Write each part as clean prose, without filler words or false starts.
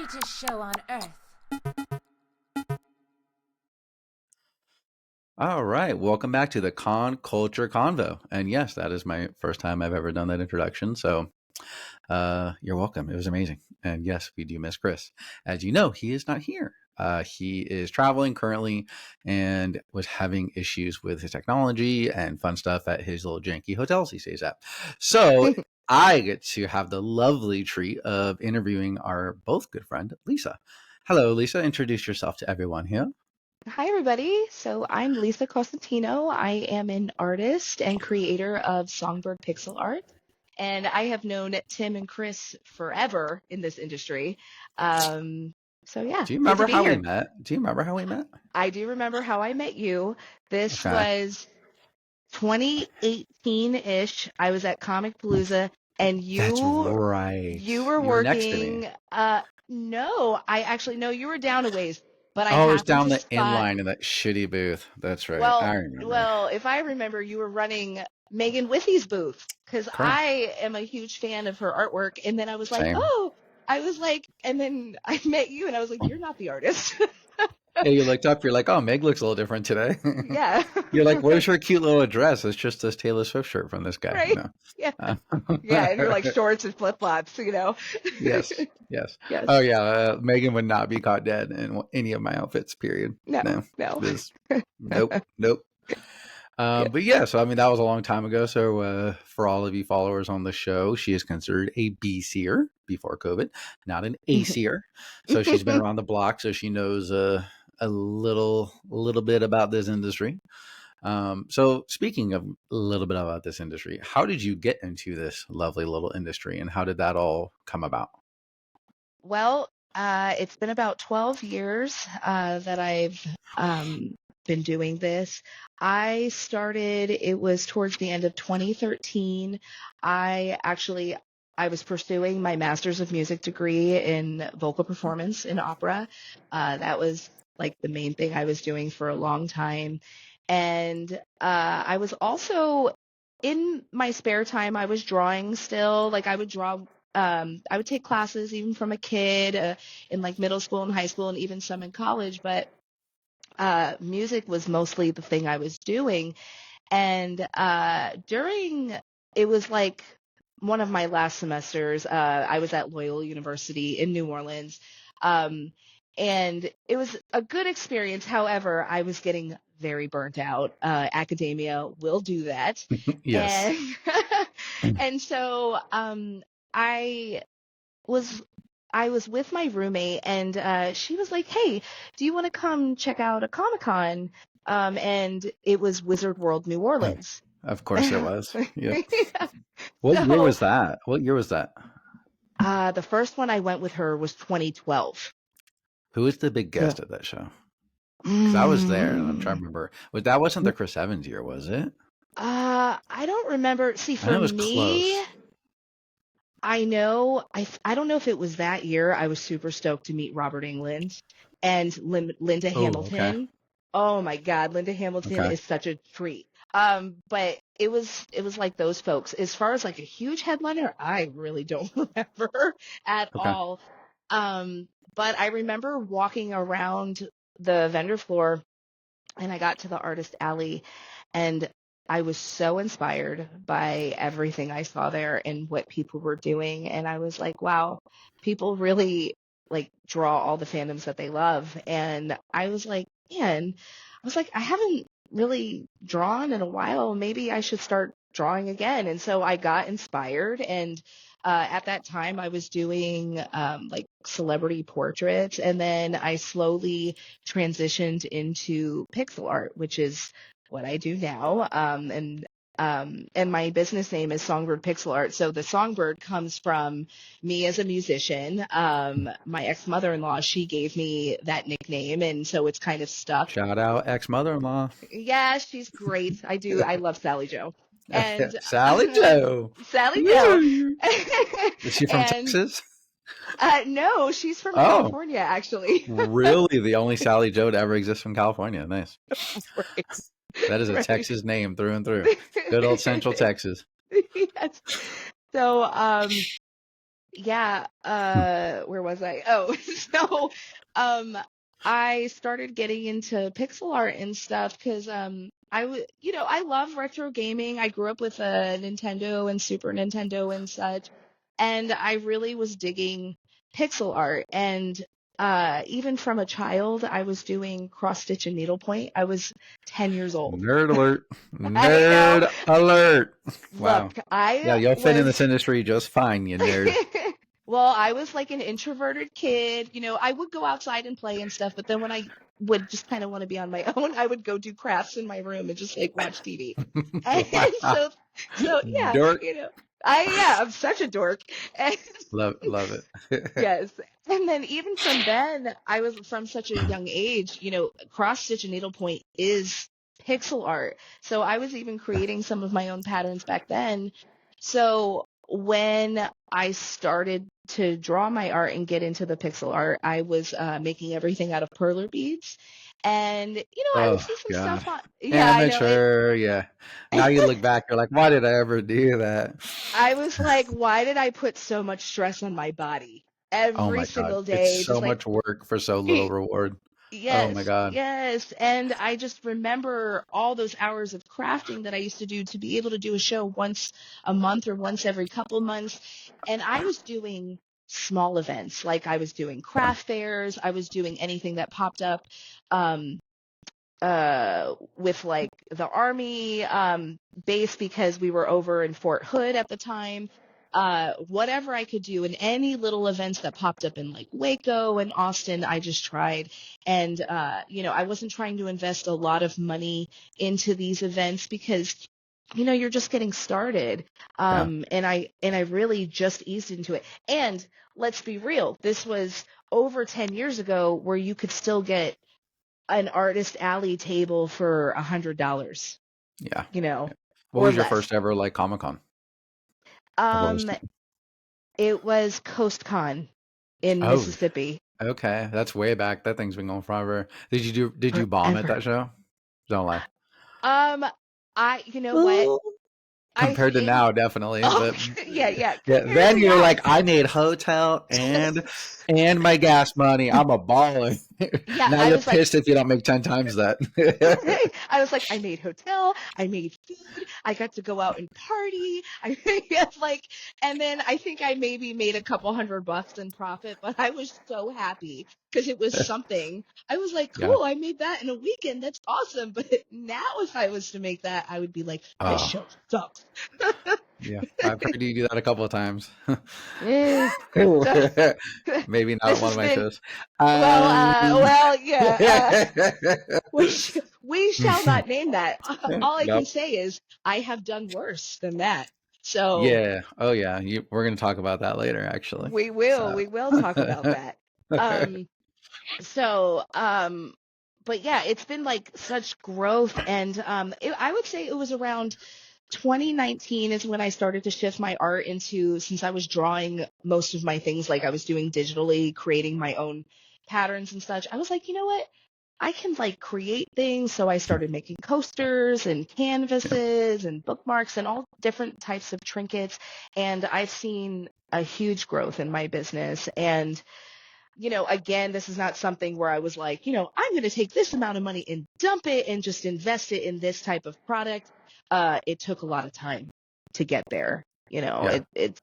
greatest show on earth. All right, welcome back to the Con Culture Convo. And yes, that is my first time I've ever done that introduction. So you're welcome. It was amazing. And yes, we do miss Chris. As you know, he is not here. He is traveling currently and was having issues with his technology and fun stuff at his little janky hotels he stays at. So I get to have the lovely treat of interviewing our both good friend, Lisa. Hello, Lisa. Introduce yourself to everyone here. Hi, everybody. So I'm Lisa Cossentino. I am an artist and creator of Songbird pixel art. And I have known Tim and Chris forever in this industry. So yeah, Do you good to remember be how here. we met? Do you remember how we met? I do remember how I met you. This Okay. was 2018-ish. I was at Comic Palooza and That's you right. were You were next to me. working. No, you were down a ways, but I Oh, it was happened down to the spot. inline in that shitty booth. That's right. I Well, remember. well, if I remember, you were running Megan Withy's booth because Correct. I am a huge fan of her artwork. And then I was like, Same. and then I met you and I was like, you're not the artist. Yeah, you looked up. You're like, oh, Meg looks a little different today. Yeah. You're like, where's her cute little dress? It's just this Taylor Swift shirt from this guy. Right. No. Yeah. Yeah. And you're like shorts and flip flops, Yes. Yes. Yes. Oh, yeah. Megan would not be caught dead in any of my outfits, period. No. Nope. But yeah, so I mean, that was a long time ago. So for all of you followers on the show, she is considered a B-seer before COVID, not an A-seer. So she's been around the block, so she knows a little bit about this industry. So speaking of a little bit about this industry, how did you get into this lovely little industry, and how did that all come about? Well, it's been about 12 years that I've been doing this. I started, it was towards the end of 2013. I was pursuing my master's of music degree in vocal performance in opera. That was like the main thing I was doing for a long time. And I was also, in my spare time, I was drawing still. Like I would draw. I would take classes even from a kid in like middle school and high school and even some in college, but music was mostly the thing I was doing. And it was like one of my last semesters, I was at Loyola University in New Orleans. And it was a good experience. However, I was getting very burnt out. Academia will do that. Yes. And so I was with my roommate and she was like, hey, do you want to come check out a Comic-Con? And it was Wizard World New Orleans. Of course it was. Yeah. Yeah. What year was that? The first one I went with her was 2012. Who was the big guest at that show? Because I was there, and I'm trying to remember. That wasn't the Chris Evans year, was it? I don't remember. See, for it was me, close. I know. I don't know if it was that year. I was super stoked to meet Robert Englund and Linda Hamilton. Okay. Oh my God, Linda Hamilton is such a treat. But it was like those folks. As far as like a huge headliner, I really don't remember at all. But I remember walking around the vendor floor and I got to the artist alley and I was so inspired by everything I saw there and what people were doing. And I was like, wow, people really like draw all the fandoms that they love. And I was like, I haven't really drawn in a while. Maybe I should start drawing again. And so I got inspired. And at that time I was doing like celebrity portraits. And then I slowly transitioned into pixel art, which is what I do now. And my business name is Songbird Pixel Art. So the Songbird comes from me as a musician. My ex-mother-in-law, she gave me that nickname, and so it's kind of stuck. Shout out ex-mother-in-law. Yeah, she's great. I love Sally Jo. And Sally Jo. Sally Jo. Is she from Texas? No, she's from California, actually. Really? The only Sally Jo to ever exist from California. Nice. Right. That is a Texas name through and through. Good old Central Texas. Yes. So, yeah, where was I? Oh, so um I started getting into pixel art and stuff because I would, I love retro gaming. I grew up with a Nintendo and Super Nintendo and such, and I really was digging pixel art. And even from a child, I was doing cross stitch and needlepoint. I was 10 years old. Nerd alert. I know. Nerd alert. Wow. Look, Yeah, I you'll fit in this was industry just fine, you nerd. well, I was like an introverted kid. I would go outside and play and stuff, but then when I would just kind of want to be on my own, I would go do crafts in my room and just like watch TV. And Wow. so yeah, Dork. I'm such a dork. And Love it. yes. And then even from then, I was from such a young age, cross stitch and needlepoint is pixel art. So I was even creating some of my own patterns back then. So when I started to draw my art and get into the pixel art, I was making everything out of perler beads. And, I would Oh see some God. stuff on, yeah, I know it. Amateur, yeah. Now you look back, you're like, why did I ever do that? I was like, why did I put so much stress on my body Oh every my God. single It's day? so Just like, much work for so little reward. Oh my yes, God. yes. And I just remember all those hours of crafting that I used to do to be able to do a show once a month or once every couple months. And I was doing small events, like I was doing Yeah. craft fairs, I was doing anything that popped up. Um, with like the army base because we were over in Fort Hood at the time. Whatever I could do, and any little events that popped up in like Waco and Austin, I just tried. And I wasn't trying to invest a lot of money into these events because you're just getting started. Yeah. And I really just eased into it. And let's be real, this was over 10 years ago where you could still get an artist alley table for $100, Yeah. Yeah. What or was your less. first ever like Comic Con? Like what was Um, it was Coast Con in Oh, Mississippi okay. That's way back. That thing's been going forever. Did you bomb at forever. that show? Don't lie. Um, you know what? Ooh. I Compared to think, now, definitely. oh, But yeah, yeah, compared then to you're now. like, I need hotel and my gas money. I'm a baller. Yeah, Now I you're was like, pissed if you don't make 10 times that. I was like, I made hotel, I made food, I got to go out and party. I it's like, and then I think I maybe made a couple $100 in profit, but I was so happy because it was something. I was like, Yeah. cool, I made that in a weekend. That's awesome. But now, if I was to make that, I would be like, this Oh, show sucks. yeah. I've heard you do that a couple of times. Eh, so Maybe not this one has of my been shows. Um, yeah. We shall not name that. All I can nope. say is I have done worse than that. So Yeah. Oh, yeah. We're going to talk about that later, actually. we will So, we will talk about that. Um so but yeah, it's been like such growth. And I would say it was around 2019 is when I started to shift my art into, since I was drawing most of my things like I was doing digitally, creating my own patterns and such. I was like, you know what? I can like create things. So I started making coasters and canvases and bookmarks and all different types of trinkets. And I've seen a huge growth in my business. And, again, this is not something where I was like, I'm going to take this amount of money and dump it and just invest it in this type of product. It took a lot of time to get there. yeah. It's,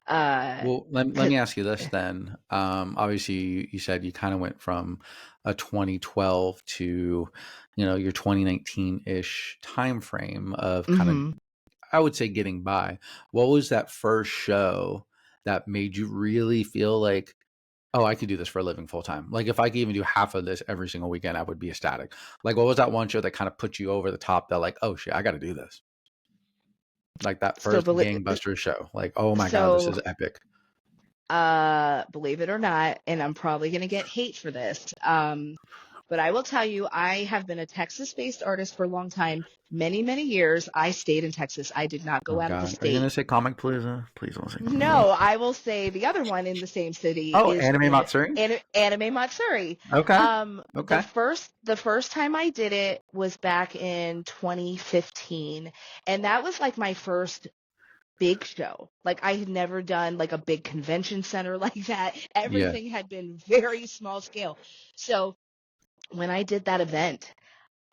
uh, Well, let me ask you this then. Obviously, you said you kind of went from a 2012 to, your 2019-ish time frame of kind of, mm-hmm. I would say, getting by. What was that first show that made you really feel like, oh, I could do this for a living full time? Like if I could even do half of this every single weekend, I would be ecstatic. Like what was that one show that kind of put you over the top that like, oh shit, I got to do this? Like that So, first gangbuster show. Like, oh my God, this so, is epic. believe it or not, and I'm probably going to get hate for this. But I will tell you, I have been a Texas-based artist for a long time. Many, many years, I stayed in Texas. I did not Oh go out of the God. Are you state. gonna say Comic Palooza? Please don't say Comic Palooza. No, I will say the other one in the same city Oh, is Anime Matsuri? Anime Matsuri. Okay. The Okay. first time I did it was back in 2015, and that was like my first big show. Like I had never done like a big convention center like that. Yeah. Everything had been very small scale. So when I did that event,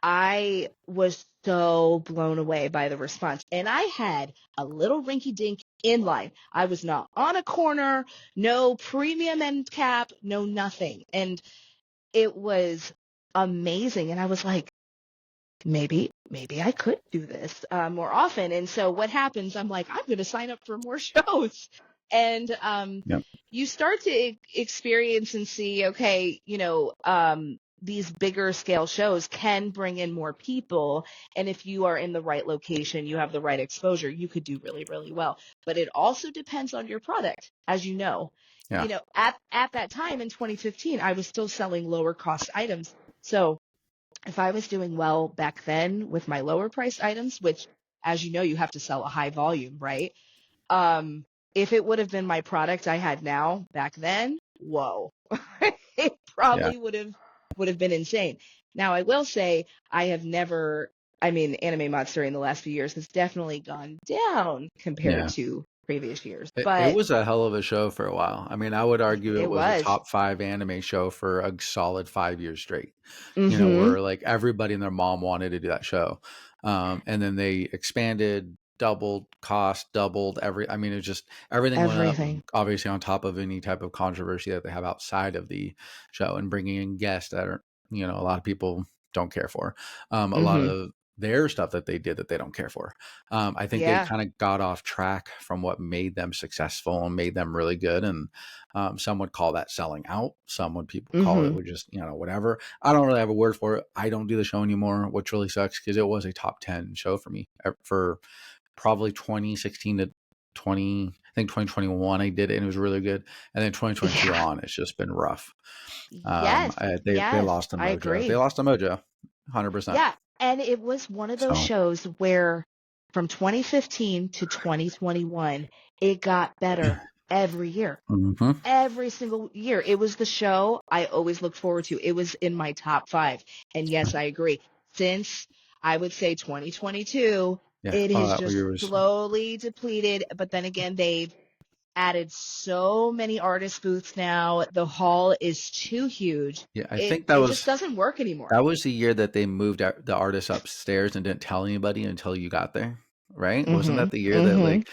I was so blown away by the response. And I had a little rinky dink inline. I was not on a corner, no premium end cap, no nothing. And it was amazing. And I was like, maybe I could do this more often. And so what happens, I'm like, I'm going to sign up for more shows. And Yeah. you start to experience and see, okay, these bigger scale shows can bring in more people. And if you are in the right location, you have the right exposure, you could do really, really well. But it also depends on your product, as you know. Yeah. At that time in 2015, I was still selling lower cost items. So if I was doing well back then with my lower priced items, which, as you know, you have to sell a high volume, right? If it would have been my product I had now back then, whoa, it Yeah. probably would have been insane. Now, I will say I have never, I mean, Anime Monster in the last few years has definitely gone down compared Yeah. to previous years, It but was a hell of a show for a while. I mean, I would argue it it was a was. top 5 anime show for a solid 5 years straight. Mm-hmm. Where like everybody and their mom wanted to do that show. And then they expanded, doubled cost, doubled I mean, it's just everything went up, Everything. obviously on top of any type of controversy that they have outside of the show and bringing in guests that are, a lot of people don't care for. A lot Mm-hmm. of their stuff that they did that they don't care for. I think they Yeah. kind of got off track from what made them successful and made them really good. And some would call that selling out. Some would people call it Mm-hmm. would just, whatever. I don't really have a word for it. I don't do the show anymore, which really sucks because it was a top 10 show for me for probably 2016 to 2021. I did it and it was really good. And then 2022 Yeah. on, it's just been rough. Yes. They Yes. lost a I mojo. They agree. lost a mojo, 100%. Yeah, and it was one of those So, shows where from 2015 to 2021, it got better every year. mhm. Every single year. It was the show I always looked forward to. It was in my top 5. And yes, I agree. Since I would say 2022, Yeah. it Oh, has that just year was, slowly depleted. But then again, they've added so many artist booths now. The hall is too huge. yeah, I It think it just doesn't work anymore. that was the year that they moved the artists upstairs and didn't tell anybody until you got there, right? Wasn't that Mhm. the year that Mhm. like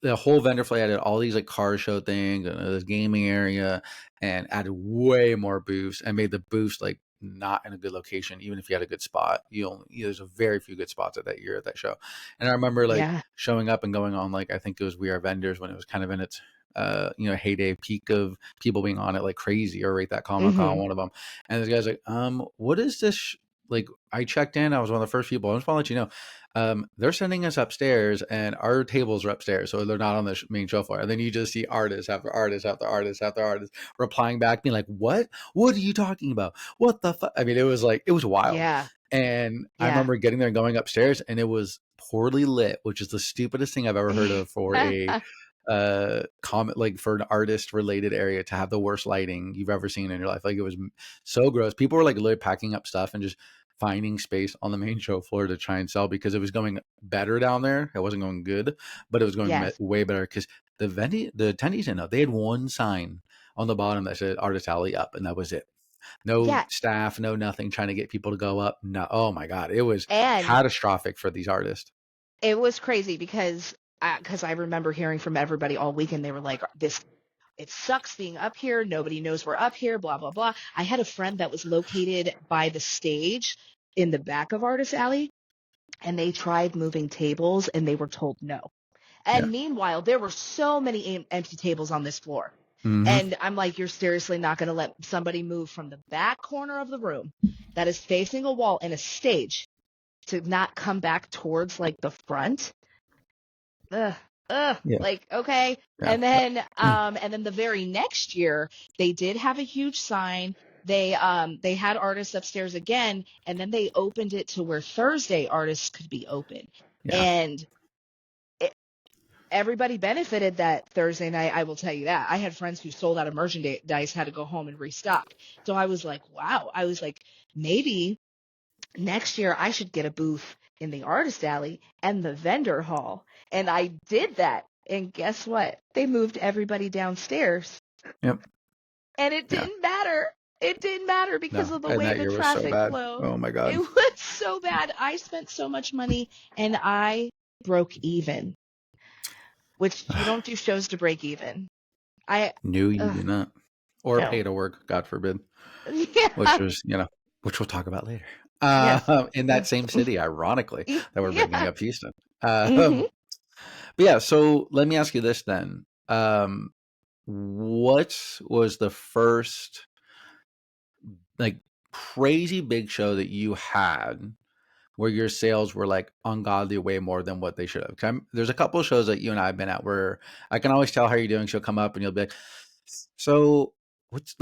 the whole vendor flay added all these like car show things and this gaming area and added way more booths and made the booths like not in a good location, even if you had a good spot. There's a very few good spots at that year at that show. And I remember like Yeah. showing up and going on like I think it was We Are Vendors when it was kind of in its heyday peak of people being on it like crazy, or Rate That Comic Con, Mhm. one of them. And this guy's like, what is this? Like I checked in, I was one of the first people. I just want to let you know, they're sending us upstairs and our tables are upstairs, so they're not on the main show floor. And then you just see artists after artists after artists after artists replying back being like, what are you talking about, what the fuck? I mean, it was wild. Yeah. And I Yeah. remember getting there and going upstairs and it was poorly lit, which is the stupidest thing I've ever heard of for a comment, like for an artist related area to have the worst lighting you've ever seen in your life. Like it was so gross. People were like literally packing up stuff and just finding space on the main show floor to try and sell because it was going better down there. It wasn't going good, but it was going Yes. way better because the attendees didn't know. They had one sign on the bottom that said Artist Alley up, and that was it. No Yeah. staff, no nothing trying to get people to go up. No, oh my god, it was And catastrophic for these artists. it was crazy because I remember hearing from everybody all weekend. They were like, "This it sucks being up here. Nobody knows we're up here. Blah blah blah." I had a friend that was located by the stage in the back of Artist Alley, and they tried moving tables, and they were told no. Yeah. And meanwhile, there were so many empty tables on this floor. Mm-hmm. And I'm like, you're seriously not going to let somebody move from the back corner of the room that is facing a wall and a stage to not come back towards like the front? Ugh, Yeah. like, okay. Yeah. And then the very next year, they did have a huge sign. They had artists upstairs again, and then they opened it to where Thursday artists could be open. Yeah. And everybody benefited that Thursday night. I will tell you that. I had friends who sold out of merchandise, had to go home and restock. So I was like, wow. I was like, maybe next year I should get a booth in the artist alley and the vendor hall. And I did that. And guess what? They moved everybody downstairs. Yep. And it didn't matter. It didn't matter because No. of the And way that the year was so traffic bad. flowed. Oh my It God. was so bad. I spent so much money and I broke even, which you don't do shows to break even. I, No, you ugh, do not. Or pay no. to work, God forbid, which Yeah. was, which we'll talk about later. Yes. In that same city, ironically, that we're bringing Yeah. up Houston. Hmm. But yeah, so let me ask you this then. What was the first like crazy big show that you had where your sales were like ungodly way more than what they should have? 'Cause there's a couple of shows that you and I have been at where I can always tell how you're doing. She'll come up and you'll be like, so what's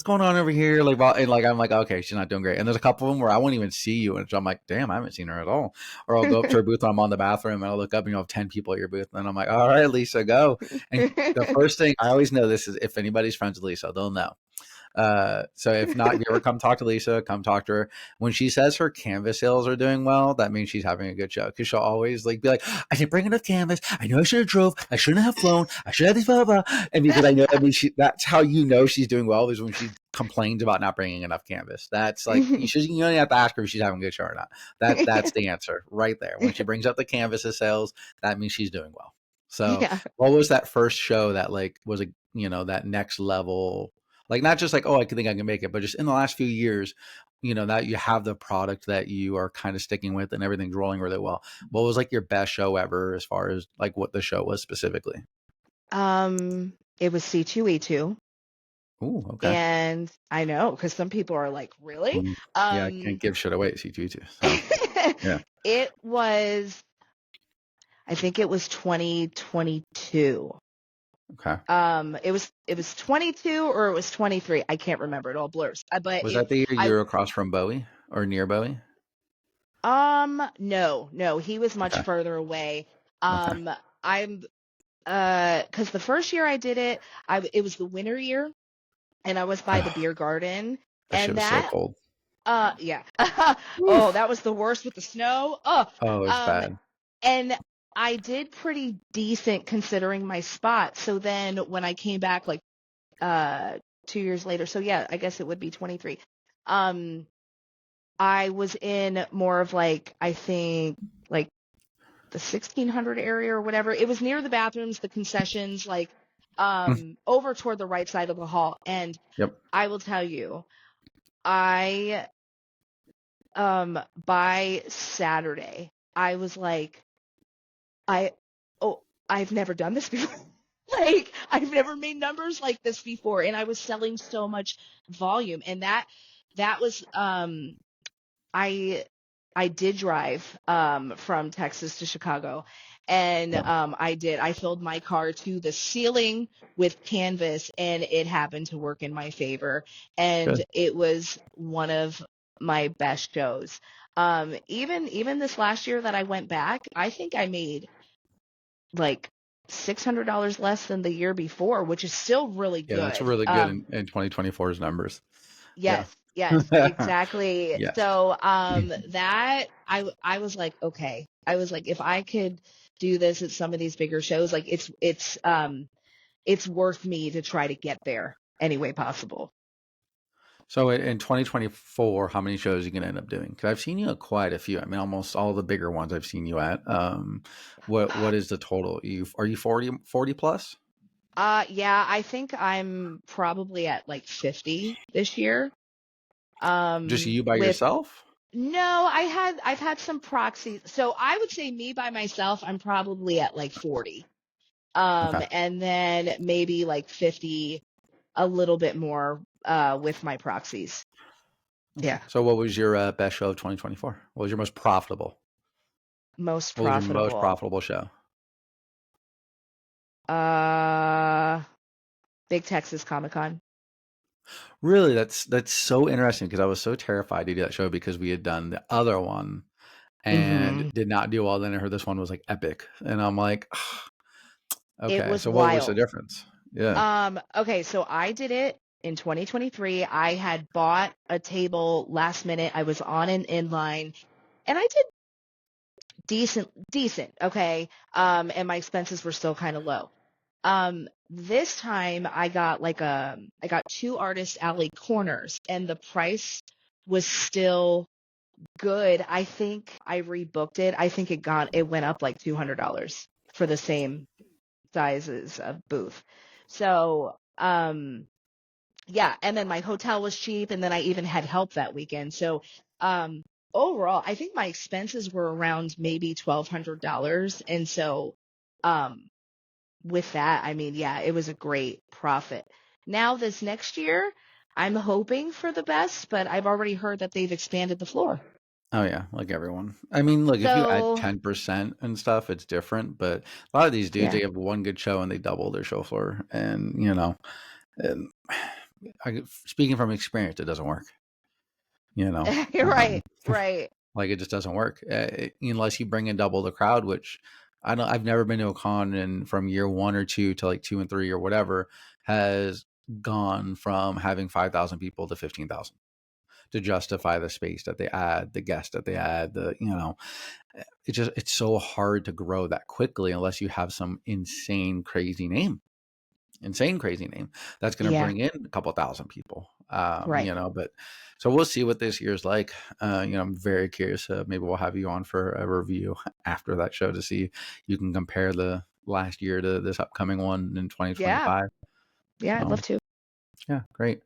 going on over here? And like, I'm like, okay, she's not doing great. And there's a couple of them where I won't even see you. And so I'm like, damn, I haven't seen her at all. Or I'll go up to her booth and I'm on the bathroom and I'll look up and you'll have 10 people at your booth. And I'm like, all right, Lisa, go. And the first thing I always know this is if anybody's friends with Lisa, they'll know. So if not, if you ever come talk to Lisa, come talk to her. When she says her canvas sales are doing well, that means she's having a good show. Because she'll always like be like, I didn't bring enough canvas. I know I should have drove. I shouldn't have flown. I should have these blah, blah, blah. And because I know, that's how you know she's doing well is when she complains about not bringing enough canvas. That's like, you don't even have to ask her if she's having a good show or not. That's the answer right there. When she brings up the canvas of sales, that means she's doing well. So Yeah. what was that first show that like was that next level? Like not just like, oh, I think I can make it, but just in the last few years, that you have the product that you are kind of sticking with and everything's rolling really well. What was like your best show ever as far as like what the show was specifically? It was C2E2. Ooh, okay. And I know, because some people are like, really? Yeah, I can't give shit away at C2E2. So yeah. It was, I think it was 2022. Okay. It was 22 or it was 23. I can't remember. It all blurs. But Was that the year you I, were across from Bowie or near Bowie? no, he was much Okay. further away. Okay. I'm, because the first year I did it, it was the winter year, and I was by the beer garden, That shit and was so that, cold. yeah. Woo. Oh, that was the worst with the snow. Oh, Oh, it's bad. and I did pretty decent considering my spot. So then when I came back like 2 years later, so yeah, I guess it would be 23. Um, I was in more of like, I think like the 1600 area or whatever. It was near the bathrooms, the concessions, like over toward the right side of the hall. And Yep. I will tell you, I by Saturday, I was like, I oh, I've never done this before. Like I've never made numbers like this before, and I was selling so much volume, and that was I I did drive from Texas to Chicago, and Yep. I filled my car to the ceiling with canvas, and it happened to work in my favor, and Good. it was one of my best shows. Even this last year that I went back, I think I made like $600 less than the year before, which is still really Yeah, that's good. really good in 2024's numbers. Yeah. Yes, exactly. Yes. So that I was like, okay. I was like, if I could do this at some of these bigger shows, like it's worth me to try to get there any way possible. So in 2024, how many shows are you going to end up doing? Because I've seen you at quite a few. I mean, almost all the bigger ones I've seen you at. What is the total? Are you 40 plus? Yeah, I think I'm probably at like 50 this year. Just you by With yourself? No, I've had some proxies. So I would say me by myself, I'm probably at like 40. Okay. And then maybe like 50, a little bit more with my proxies. Okay. Yeah. So what was your best show of 2024? What was your most profitable? Most What was your most profitable. profitable show? Uh, Big Texas Comic Con. Really, that's so interesting because I was so terrified to do that show because we had done the other one and Hmm. did not do well. Then I heard this one was like epic, and I'm like, It okay. was So what was the wild. difference? Yeah. Okay, so I did it in 2023. I had bought a table last minute. I was on an inline, and I did decent. Okay. And my expenses were still kind of low. This time I got two artist alley corners and the price was still good. I think I rebooked it. I think it went up like $200 for the same sizes of booth. So, yeah, and then my hotel was cheap and then I even had help that weekend. So, um, overall, I think my expenses were around maybe $1,200. And so, um, with that, I mean, yeah, it was a great profit. Now this next year, I'm hoping for the best, but I've already heard that they've expanded the floor. Oh yeah, like everyone. I mean, look, if you add So, 10% and stuff, it's different. But a lot of these dudes, yeah. they have one good show and they double their show floor. And and speaking from experience, it doesn't work. You know, You're right, right. like it just doesn't work unless you bring in double the crowd. Which I don't. I've never been to a con and from year 1 or 2 to like 2 and 3 or whatever has gone from having 5,000 people to 15,000 to justify the space that they add, the guests that they add, it's so hard to grow that quickly unless you have some insane crazy name that's going to Yeah, bring in a couple thousand people. right. But so we'll see what this year's like. I'm very curious. Maybe we'll have you on for a review after that show to see you can compare the last year to this upcoming one in Yeah, 2025. yeah, I'd So love to. yeah, great.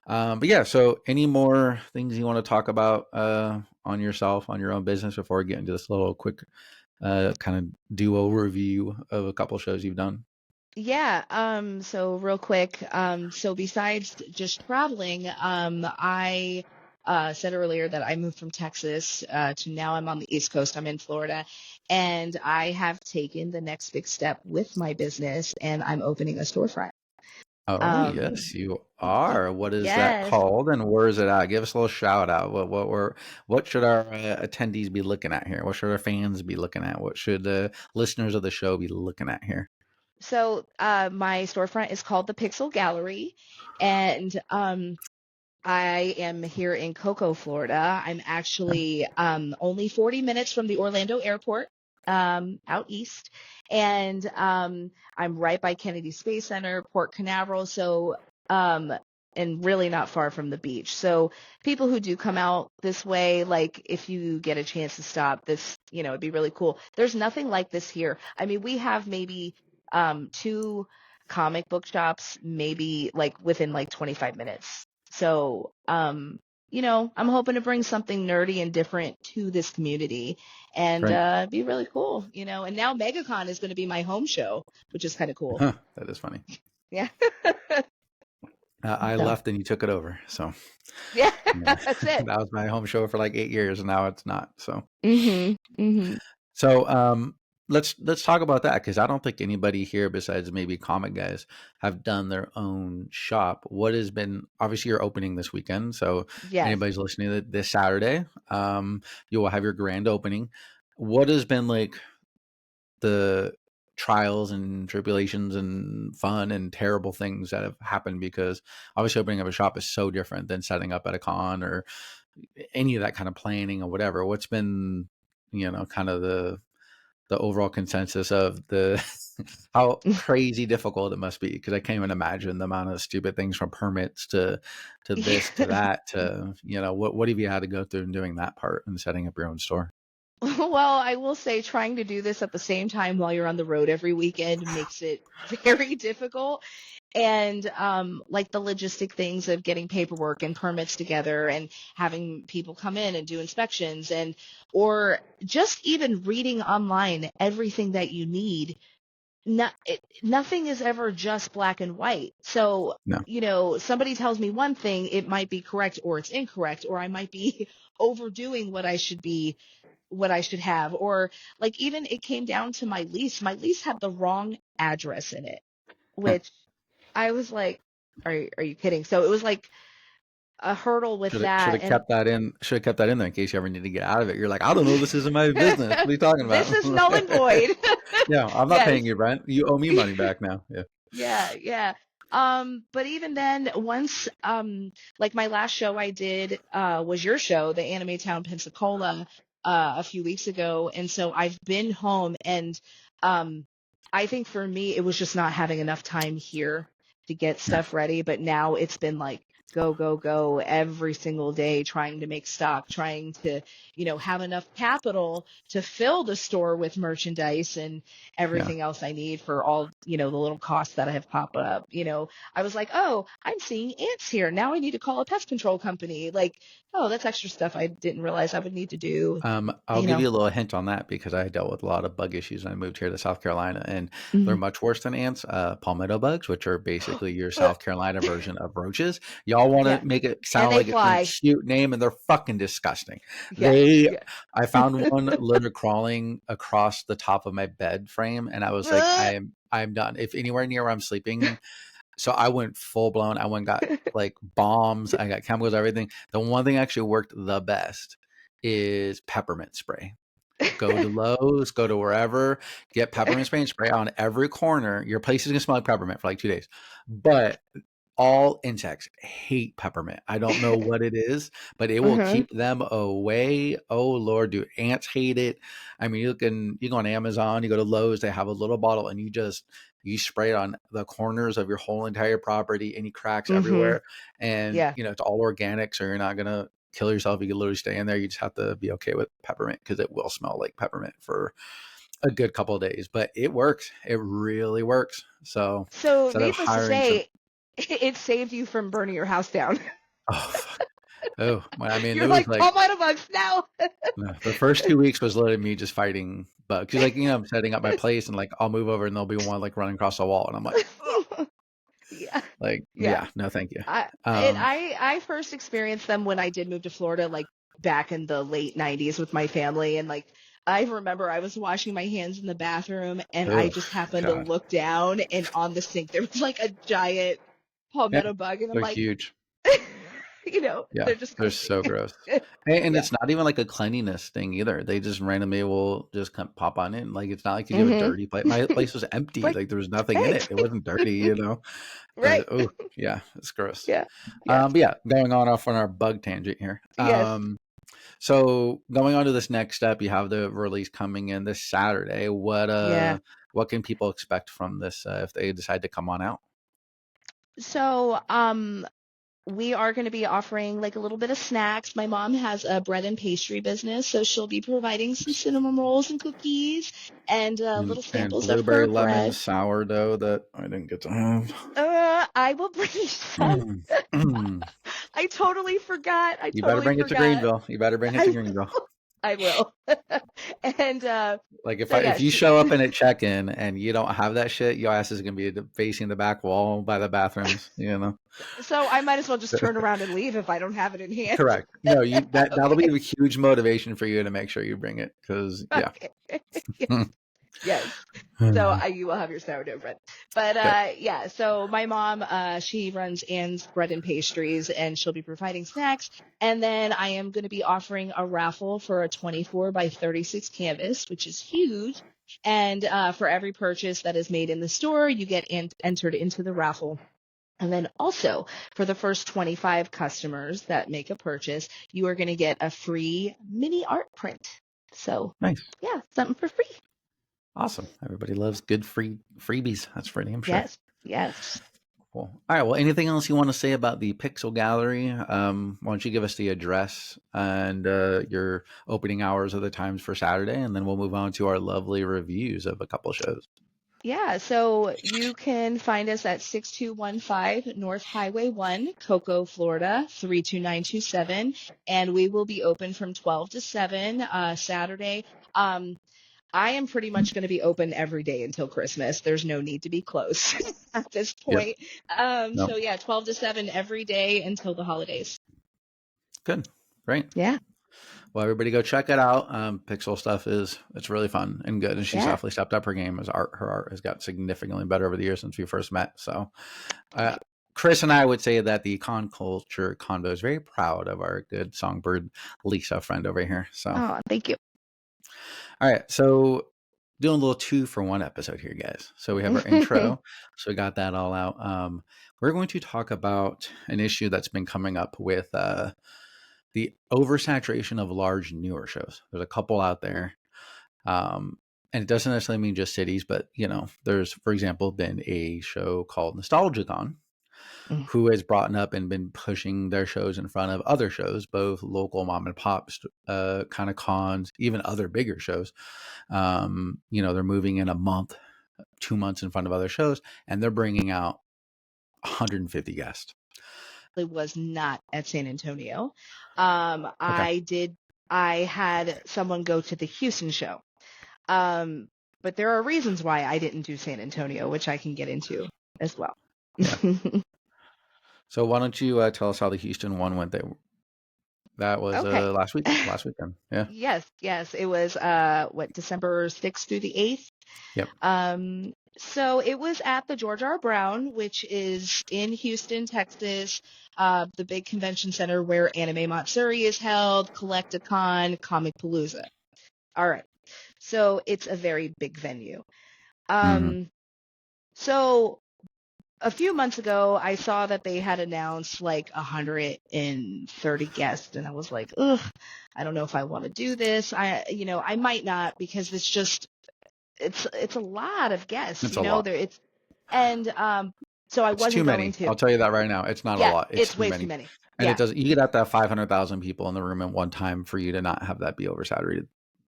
But yeah, so any more things you want to talk about on yourself, on your own business before we get into this little quick kind of duo review of a couple shows you've done? Yeah, so real quick, so besides just traveling, I said earlier that I moved from Texas to now I'm on the East Coast. I'm in Florida, and I have taken the next big step with my business, and I'm opening a storefront. Oh, Um, yes, you are. What is that yes. called and where is it at? Give us a little shout out. What should our attendees be looking at here? What should our fans be looking at? What should the listeners of the show be looking at here? So my storefront is called the Pixel Gallery, and I am here in Cocoa, Florida. I'm actually only 40 minutes from the Orlando airport, out east. And I'm right by Kennedy Space Center, Port Canaveral. So, and really not far from the beach. So people who do come out this way, like if you get a chance to stop this, it'd be really cool. There's nothing like this here. I mean, we have maybe two comic book shops, maybe like within like 25 minutes. So, I'm hoping to bring something nerdy and different to this community and Right. be really cool, And now MegaCon is going to be my home show, which is kind of cool. Huh, that is funny. Yeah. I So, left and you took it over. So yeah, yeah, that's it. that was my home show for like 8 years and now it's not. Mhm. Mhm. So let's talk about that because I don't think anybody here besides maybe comic guys have done their own shop. What has been obviously you're opening this weekend, so Yes. anybody's listening to this Saturday, you will have your grand opening. What has been like the trials and tribulations and fun and terrible things that have happened because obviously opening up a shop is so different than setting up at a con or any of that kind of planning or whatever. What's been kind of the overall consensus of the how crazy difficult it must be because I can't even imagine the amount of stupid things from permits to this to Yeah. that to what have you had to go through in doing that part and setting up your own store? Well, I will say trying to do this at the same time while you're on the road every weekend makes it very difficult. And like the logistic things of getting paperwork and permits together and having people come in and do inspections and or just even reading online everything that you need. Nothing is ever just black and white. So, No, somebody tells me one thing, it might be correct or it's incorrect, or I might be overdoing what I should have. Or like even it came down to my lease. My lease had the wrong address in it, which I was like, are you kidding? So it was like a hurdle with should that. have And kept that in. Should have kept that in there in case you ever need to get out of it. You're like, I don't know, this isn't my business. What are you talking this about? is null and void. Yeah, I'm not Yes. paying you rent. You owe me money back now. Yeah. Yeah, yeah. But even then, once, like my last show I did, was your show, the Anime Town Pensacola. a few weeks ago. And so I've been home, and I think for me, it was just not having enough time here to get Yeah. stuff ready. But now it's been like go, go, go every single day, trying to make stock, trying to, have enough capital to fill the store with merchandise and Yeah. everything else I need for all, the little costs that I have popped up. I was like, oh, I'm seeing ants here. Now I need to call a pest control company. Like, oh, that's extra stuff I didn't realize I would need to do, I'll you give know. you a little hint on that because I dealt with a lot of bug issues when I moved here to South Carolina, and they're Mhm. much worse than ants. Palmetto bugs, which are basically your South Carolina version of roaches. Y'all want Yeah. to make it And sound they like it's a fly. cute name, and they're fucking disgusting. Yes. They, Yes. I found one literally crawling across the top of my bed frame, and I was like, I'm done. If anywhere near where I'm sleeping, so I went full blown. I went and got like bombs. I got chemicals, everything. The one thing actually worked the best is peppermint spray. Go to Lowe's, go to wherever, get peppermint spray and spray on every corner. Your place is gonna smell like peppermint for like 2 days. But all insects hate peppermint. I don't know what it is, but it will Uh-huh. keep them away. Oh Lord, do ants hate it? I mean, you go on Amazon, you go to Lowe's, they have a little bottle, and you spray it on the corners of your whole entire property, any cracks Mm-hmm. everywhere, and Yeah. it's all organic, so you're not gonna kill yourself. You can literally stay in there. You just have to be okay with peppermint because it will smell like peppermint for a good couple of days, but it works. It really works. So So instead of needless to hiring some, say, it saved you from burning your house down. oh fuck. Oh, well, I mean, it You're was like, like palmetto bugs now. the first 2 weeks was literally me just fighting bugs. Cause like, I'm setting up my place and like I'll move over and there'll be one like running across the wall. And I'm like, oh, Yeah. like, Yeah. yeah, no, thank you. Um, I first experienced them when I did move to Florida, like back in the late 90s with my family. And like, I remember I was washing my hands in the bathroom, and I oh just happened to God. look down, and on the sink there was like a giant Yeah. palmetto bug. And I'm They're like, huge. Yeah. they're They're disgusting. so gross. And Yeah. it's not even like a cleanliness thing either. They just randomly will just come pop on in. Like it's not like you have a Mm-hmm. dirty place. My place was empty. Right. Like there was nothing in it. Right. It wasn't dirty. But Right. oh yeah, it's gross. Yeah. Yes. But yeah, going on off on our bug tangent here. Yes. So going on to this next step, you have the release coming in this Saturday. Yeah. What can people expect from this if they decide to come on out? So, we are going to be offering like a little bit of snacks. My mom has a bread and pastry business, so she'll be providing some cinnamon rolls and cookies and little And samples of blueberry her lemon bread. sourdough that I didn't get to have. I will bring you some. Mm, mm. I totally forgot. I You better totally bring it to forgot. Greenville. You better bring it I to will. Greenville. I will. And Like so if you yes. show up in a check-in and you don't have that shit, your ass is gonna be facing the back wall by the bathrooms. So I might as well just turn around and leave if I don't have it in hand. Correct. No, that'll be Okay. a huge motivation for you to make sure you bring it because yeah. Okay. Yes. Yes. So you will have your sourdough bread. But Good. yeah, so my mom, she runs Ann's Bread and Pastries, and she'll be providing snacks. And then I am going to be offering a raffle for a 24 by 36 canvas, which is huge. And for every purchase that is made in the store, you get entered into the raffle. And then also for the first 25 customers that make a purchase, you are going to get a free mini art print. So Nice. yeah, something for free. Awesome. Everybody loves good freebies. That's for damn sure. Yes. Yes. Cool. All right. Well, anything else you want to say about the Pixel Gallery? Why don't you give us the address and your opening hours of the times for Saturday, and then we'll move on to our lovely reviews of a couple shows. Yeah, so you can find us at 6215 North Highway 1, Cocoa, Florida, 32927, and we will be open from 12 to 7 Saturday. I am pretty much going to be open every day until Christmas. There's no need to be closed at this Yep. point. No. So yeah, 12 to 7 every day until the holidays. Good. Great. Yeah. Well, everybody go check it out. Pixel stuff it's really fun and good. And she's Yeah. definitely stepped up her game. Her art has got significantly better over the years since we first met. So, Chris and I would say that the Con Culture Convo is very proud of our good Songbird Lisa friend over here. So, Oh, thank you. all right. So, doing a little 2-for-1 episode here, guys. So we have our intro. So we got that all out. We're going to talk about an issue that's been coming up with the oversaturation of large newer shows. There's a couple out there. And it doesn't necessarily mean just cities, but there's, for example, been a show called Nostalgicon, Mm. who has brought up and been pushing their shows in front of other shows, both local mom and pop kind of cons, even other bigger shows. They're moving in a month, 2 months in front of other shows, and they're bringing out 150 guests. It was not at San Antonio. Okay. I had someone go to the Houston show. But there are reasons why I didn't do San Antonio, which I can get into as well. Yeah. So why don't you tell us how the Houston one went? That was Okay. last weekend. Yeah. Yes. It was December 6th through the 8th. Yep. So it was at the George R. Brown, which is in Houston, Texas, the big convention center where Anime Matsuri is held, Collecticon, Comic Palooza. All right. So it's a very big venue. So a few months ago, I saw that they had announced like 130 guests, and I was like, ugh, I don't know if I want to do this. I might not, because it's a lot of guests, It's a lot. So I It's too wasn't many. going to. I'll tell you that right now. It's not a lot. It's It's too way too many. many. And Yeah. you get out that 500,000 people in the room at one time for you to not have that be oversaturated.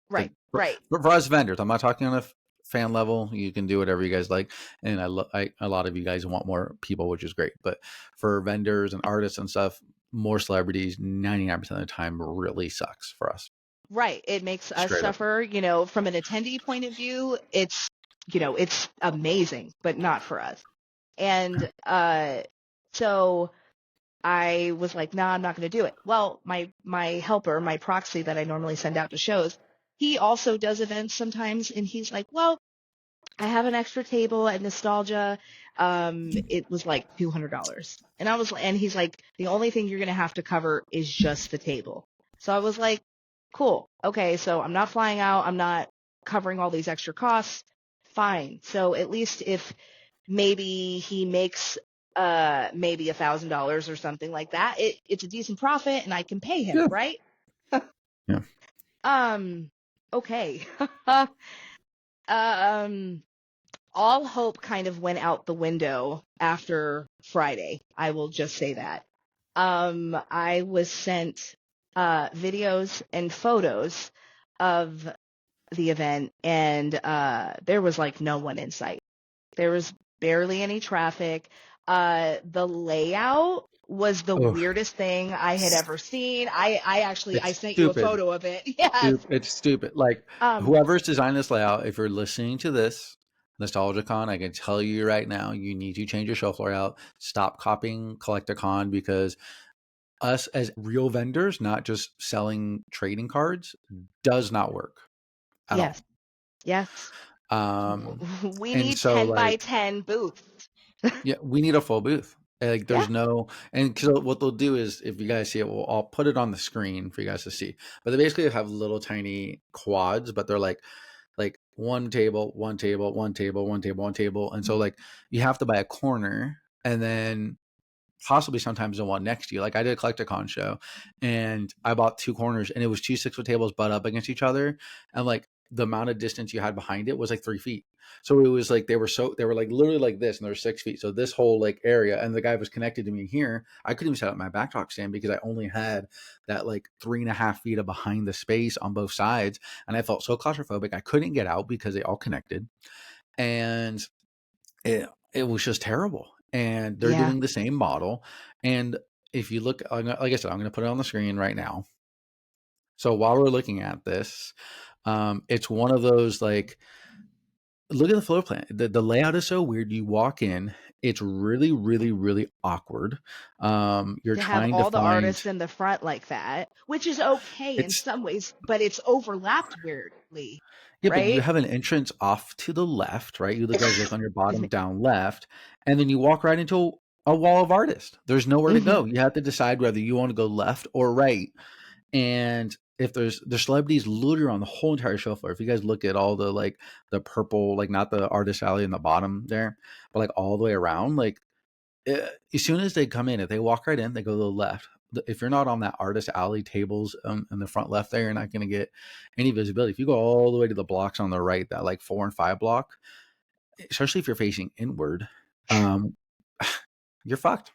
Right. Right. But for us vendors, I'm not talking on a fan level. You can do whatever you guys like. And a lot of you guys want more people, which is great. But for vendors and artists and stuff, more celebrities, 99% of the time really sucks for us. Right. It makes us Straight up. suffer. From an attendee point of view, it's amazing, but not for us. And so I was like, nah, I'm not going to do it. Well, my helper, my proxy that I normally send out to shows, he also does events sometimes, and he's like, well, I have an extra table at Nostalgia. It was like $200. And he's like, the only thing you're going to have to cover is just the table. So I was like, cool. Okay. So I'm not flying out. I'm not covering all these extra costs. Fine. So at least if maybe he makes, maybe $1,000 or something like that, it's a decent profit and I can pay him. Yeah. Right. Yeah. Okay. All hope kind of went out the window after Friday. I will just say that. I was sent videos and photos of the event, and there was like no one in sight. There was barely any traffic. The layout was the weirdest thing I had ever seen. I sent you a photo of it. Yes. It's stupid. Like, whoever's designed this layout, if you're listening to this, Nostalgicon, I can tell you right now, you need to change your shelf layout. Stop copying Collecticon, because us as real vendors, not just selling trading cards, does not work at all. Yes. We need so 10 by 10 booths. Yeah, we need a full booth. Like, there's no, and because what they'll do is, if you guys see it, I'll put it on the screen for you guys to see. But they basically have little tiny quads, but they're like one table, one table, one table, one table, one table. And so like you have to buy a corner, and then possibly sometimes the one next to you. Like, I did a Collecticon show and I bought 2 corners, and it was 2 6-foot tables butt up against each other. And like the amount of distance you had behind it was like 3 feet. So it was like, they were like literally like this, and they were 6 feet. So this whole like area, and the guy was connected to me here. I couldn't even set up my backtalk stand because I only had that like 3.5 feet of behind the space on both sides. And I felt so claustrophobic. I couldn't get out because they all connected. And it was just terrible. And they're doing the same model. And if you look, like I said, I'm going to put it on the screen right now. So while we're looking at this, it's one of those, like, look at the floor plan. The layout is so weird. You walk in, it's really, really, really awkward. You're to trying have all to the find artists in the front like that, which is okay in some ways, but it's overlapped weirdly. Yeah, right? But you have an entrance off to the left, right? You guys look on your bottom down left, and then you walk right into a wall of artists. There's nowhere to go. You have to decide whether you want to go left or right. And if there's celebrities literally on the whole entire show floor. If you guys look at all the like the purple, like not the artist alley in the bottom there, but like all the way around, like as soon as they come in, if they walk right in, they go to the left. if you're not on that artist alley tables in the front left there, you're not going to get any visibility. If you go all the way to the blocks on the right, that like 4 and 5 block, especially if you're facing inward, you're fucked.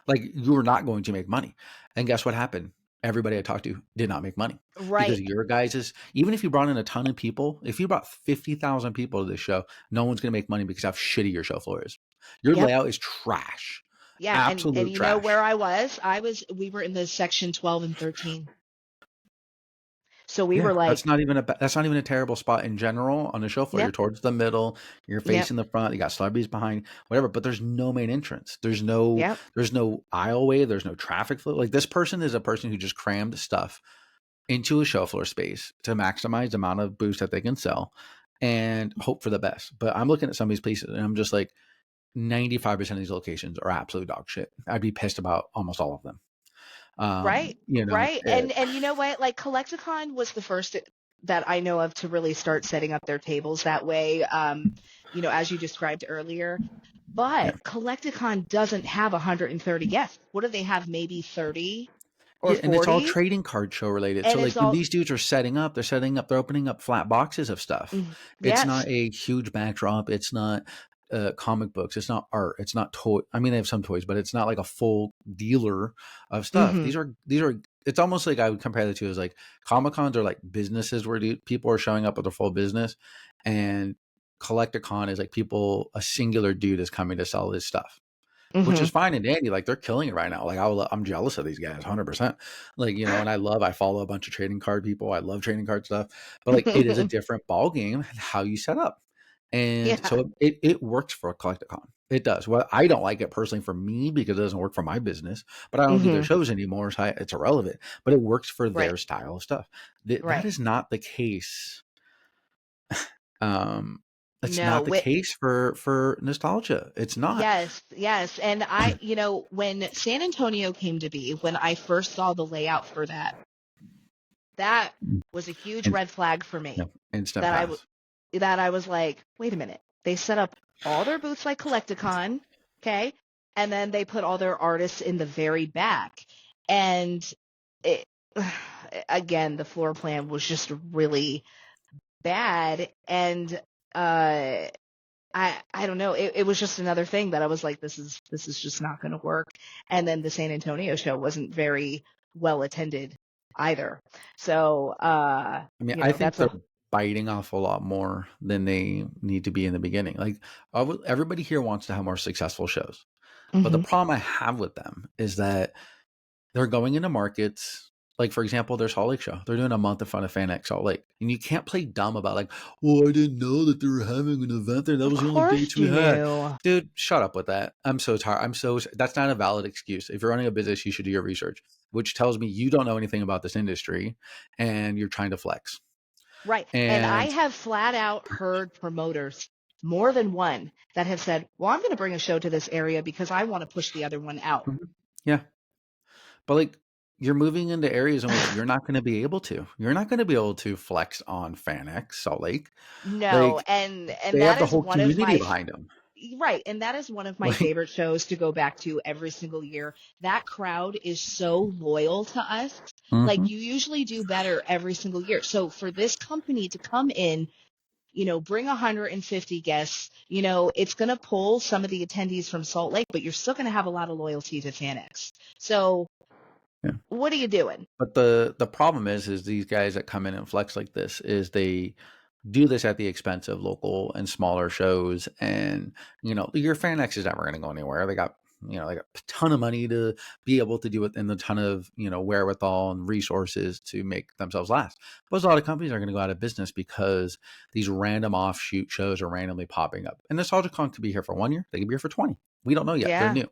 Like, you are not going to make money. And guess what happened? Everybody I talked to did not make money because Right. your guys' even if you brought in a ton of people, if you brought 50,000 people to this show, no one's going to make money because of how shitty your show floor is. Your Yep. layout is trash. Yeah. And Absolute you know where trash. we were in the section 12 and 13. So we Yeah, were like, that's not even a terrible spot in general on the show floor. You're yep, towards the middle, you're yep, facing the front, you got celebrities behind, whatever, but there's no main entrance. There's no yep. aisleway, there's no traffic flow. Like, this person is a person who just crammed stuff into a show floor space to maximize the amount of booths that they can sell and hope for the best. But I'm looking at some of these places and I'm just like, 95% of these locations are absolute dog shit. I'd be pissed about almost all of them. Right, You know, right. And you know what? Like Collecticon was the first that I know of to really start setting up their tables that way. As you described earlier. yeah. But Collecticon doesn't have 130 guests. What do they have? Maybe 30 or Yeah, and it's all 40? trading card show related. So And like it's when all, these dudes are setting up, they're opening up flat boxes of stuff. It's yes. not a huge backdrop. It's not comic books. It's not art. It's not toy. I mean, they have some toys, but it's not like a full dealer of stuff. Hmm. These are. It's almost like I would compare the two as like Comic Cons are like businesses where people are showing up with their full business, and Collecticon is like a singular dude is coming to sell his stuff, which is Hmm. fine and dandy. Like, they're killing it right now. Like, I'm jealous of these guys 100%. Like, and I follow a bunch of trading card people. I love trading card stuff, but like, it is a different ball game how you set up. And Yeah. so it works for a Collecticon. It does. Well, I don't like it personally for me because it doesn't work for my business, but I don't do their Hmm. shows anymore. So it's irrelevant, but it works for Right, their style of stuff. That right. is not the case. Um, it's No, not the case for nostalgia. It's not. yes, yes. And when San Antonio came to be, when I first saw the layout for that, that was a huge And, red flag for me. instant That pass. I was like, wait a minute. They set up all their booths like Collecticon, okay? And then they put all their artists in the very back. And it, again, the floor plan was just really bad. And I don't know. It was just another thing that I was like, this is just not going to work. And then the San Antonio show wasn't very well attended either. So I mean, I think that's they're a biting off a lot more than they need to be in the beginning. Like, everybody here wants to have more successful shows, but the hmm problem I have with them is that they're going into markets. Like, for example, their Salt Lake show. They're doing a month in front of FanX Salt Lake, and you can't play dumb about like, "Oh, I didn't know that they were having an event there. That Of was the only course dates we you had." knew. Dude, shut up with that. I'm so tired. That's not a valid excuse. If you're running a business, you should do your research, which tells me you don't know anything about this industry, and you're trying to flex. Right. And I And have flat out heard promoters, more than one, that have said, well, I'm going to bring a show to this area because I want to push the other one out. mhm, yeah, but like, you're moving into areas in which you're not going to be able to. You're not going to be able to flex on FanX Salt Lake. No, Like, and they have that the is whole one of community my behind them. right, and that is one of my Like, favorite shows to go back to every single year. That crowd is so loyal to us. Like mhm, you usually do better every single year. So for this company to come in, bring 150 guests, it's going to pull some of the attendees from Salt Lake, but you're still going to have a lot of loyalty to FanX. So yeah. what are you doing? But the problem is these guys that come in and flex like this is they do this at the expense of local and smaller shows. And, your FanX is never going to go anywhere. They got a ton of money to be able to do it and a ton of, wherewithal and resources to make themselves last. But a lot of companies are going to go out of business because these random offshoot shows are randomly popping up. And NostalgiaCon could be here for 1 year. They could be here for 20. We don't know yet. They're Yeah. new.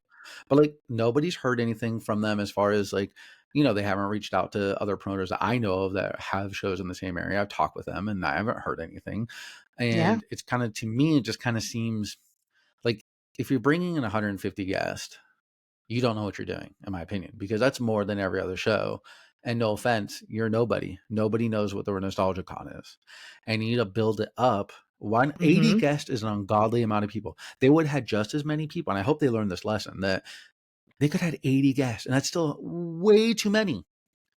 But like, nobody's heard anything from them as far as like, they haven't reached out to other promoters that I know of that have shows in the same area. I've talked with them and I haven't heard anything. Yeah. And it's kind of, to me, it just kind of seems like if you're bringing in 150 guests, you don't know what you're doing, in my opinion, because that's more than every other show. And no offense, you're nobody. Nobody knows what the Nostalgia Con is. And you need to build it up. 180 Hmm. guests is an ungodly amount of people. They would have had just as many people. And I hope they learned this lesson that They could have had 80 guests, and that's still way too many.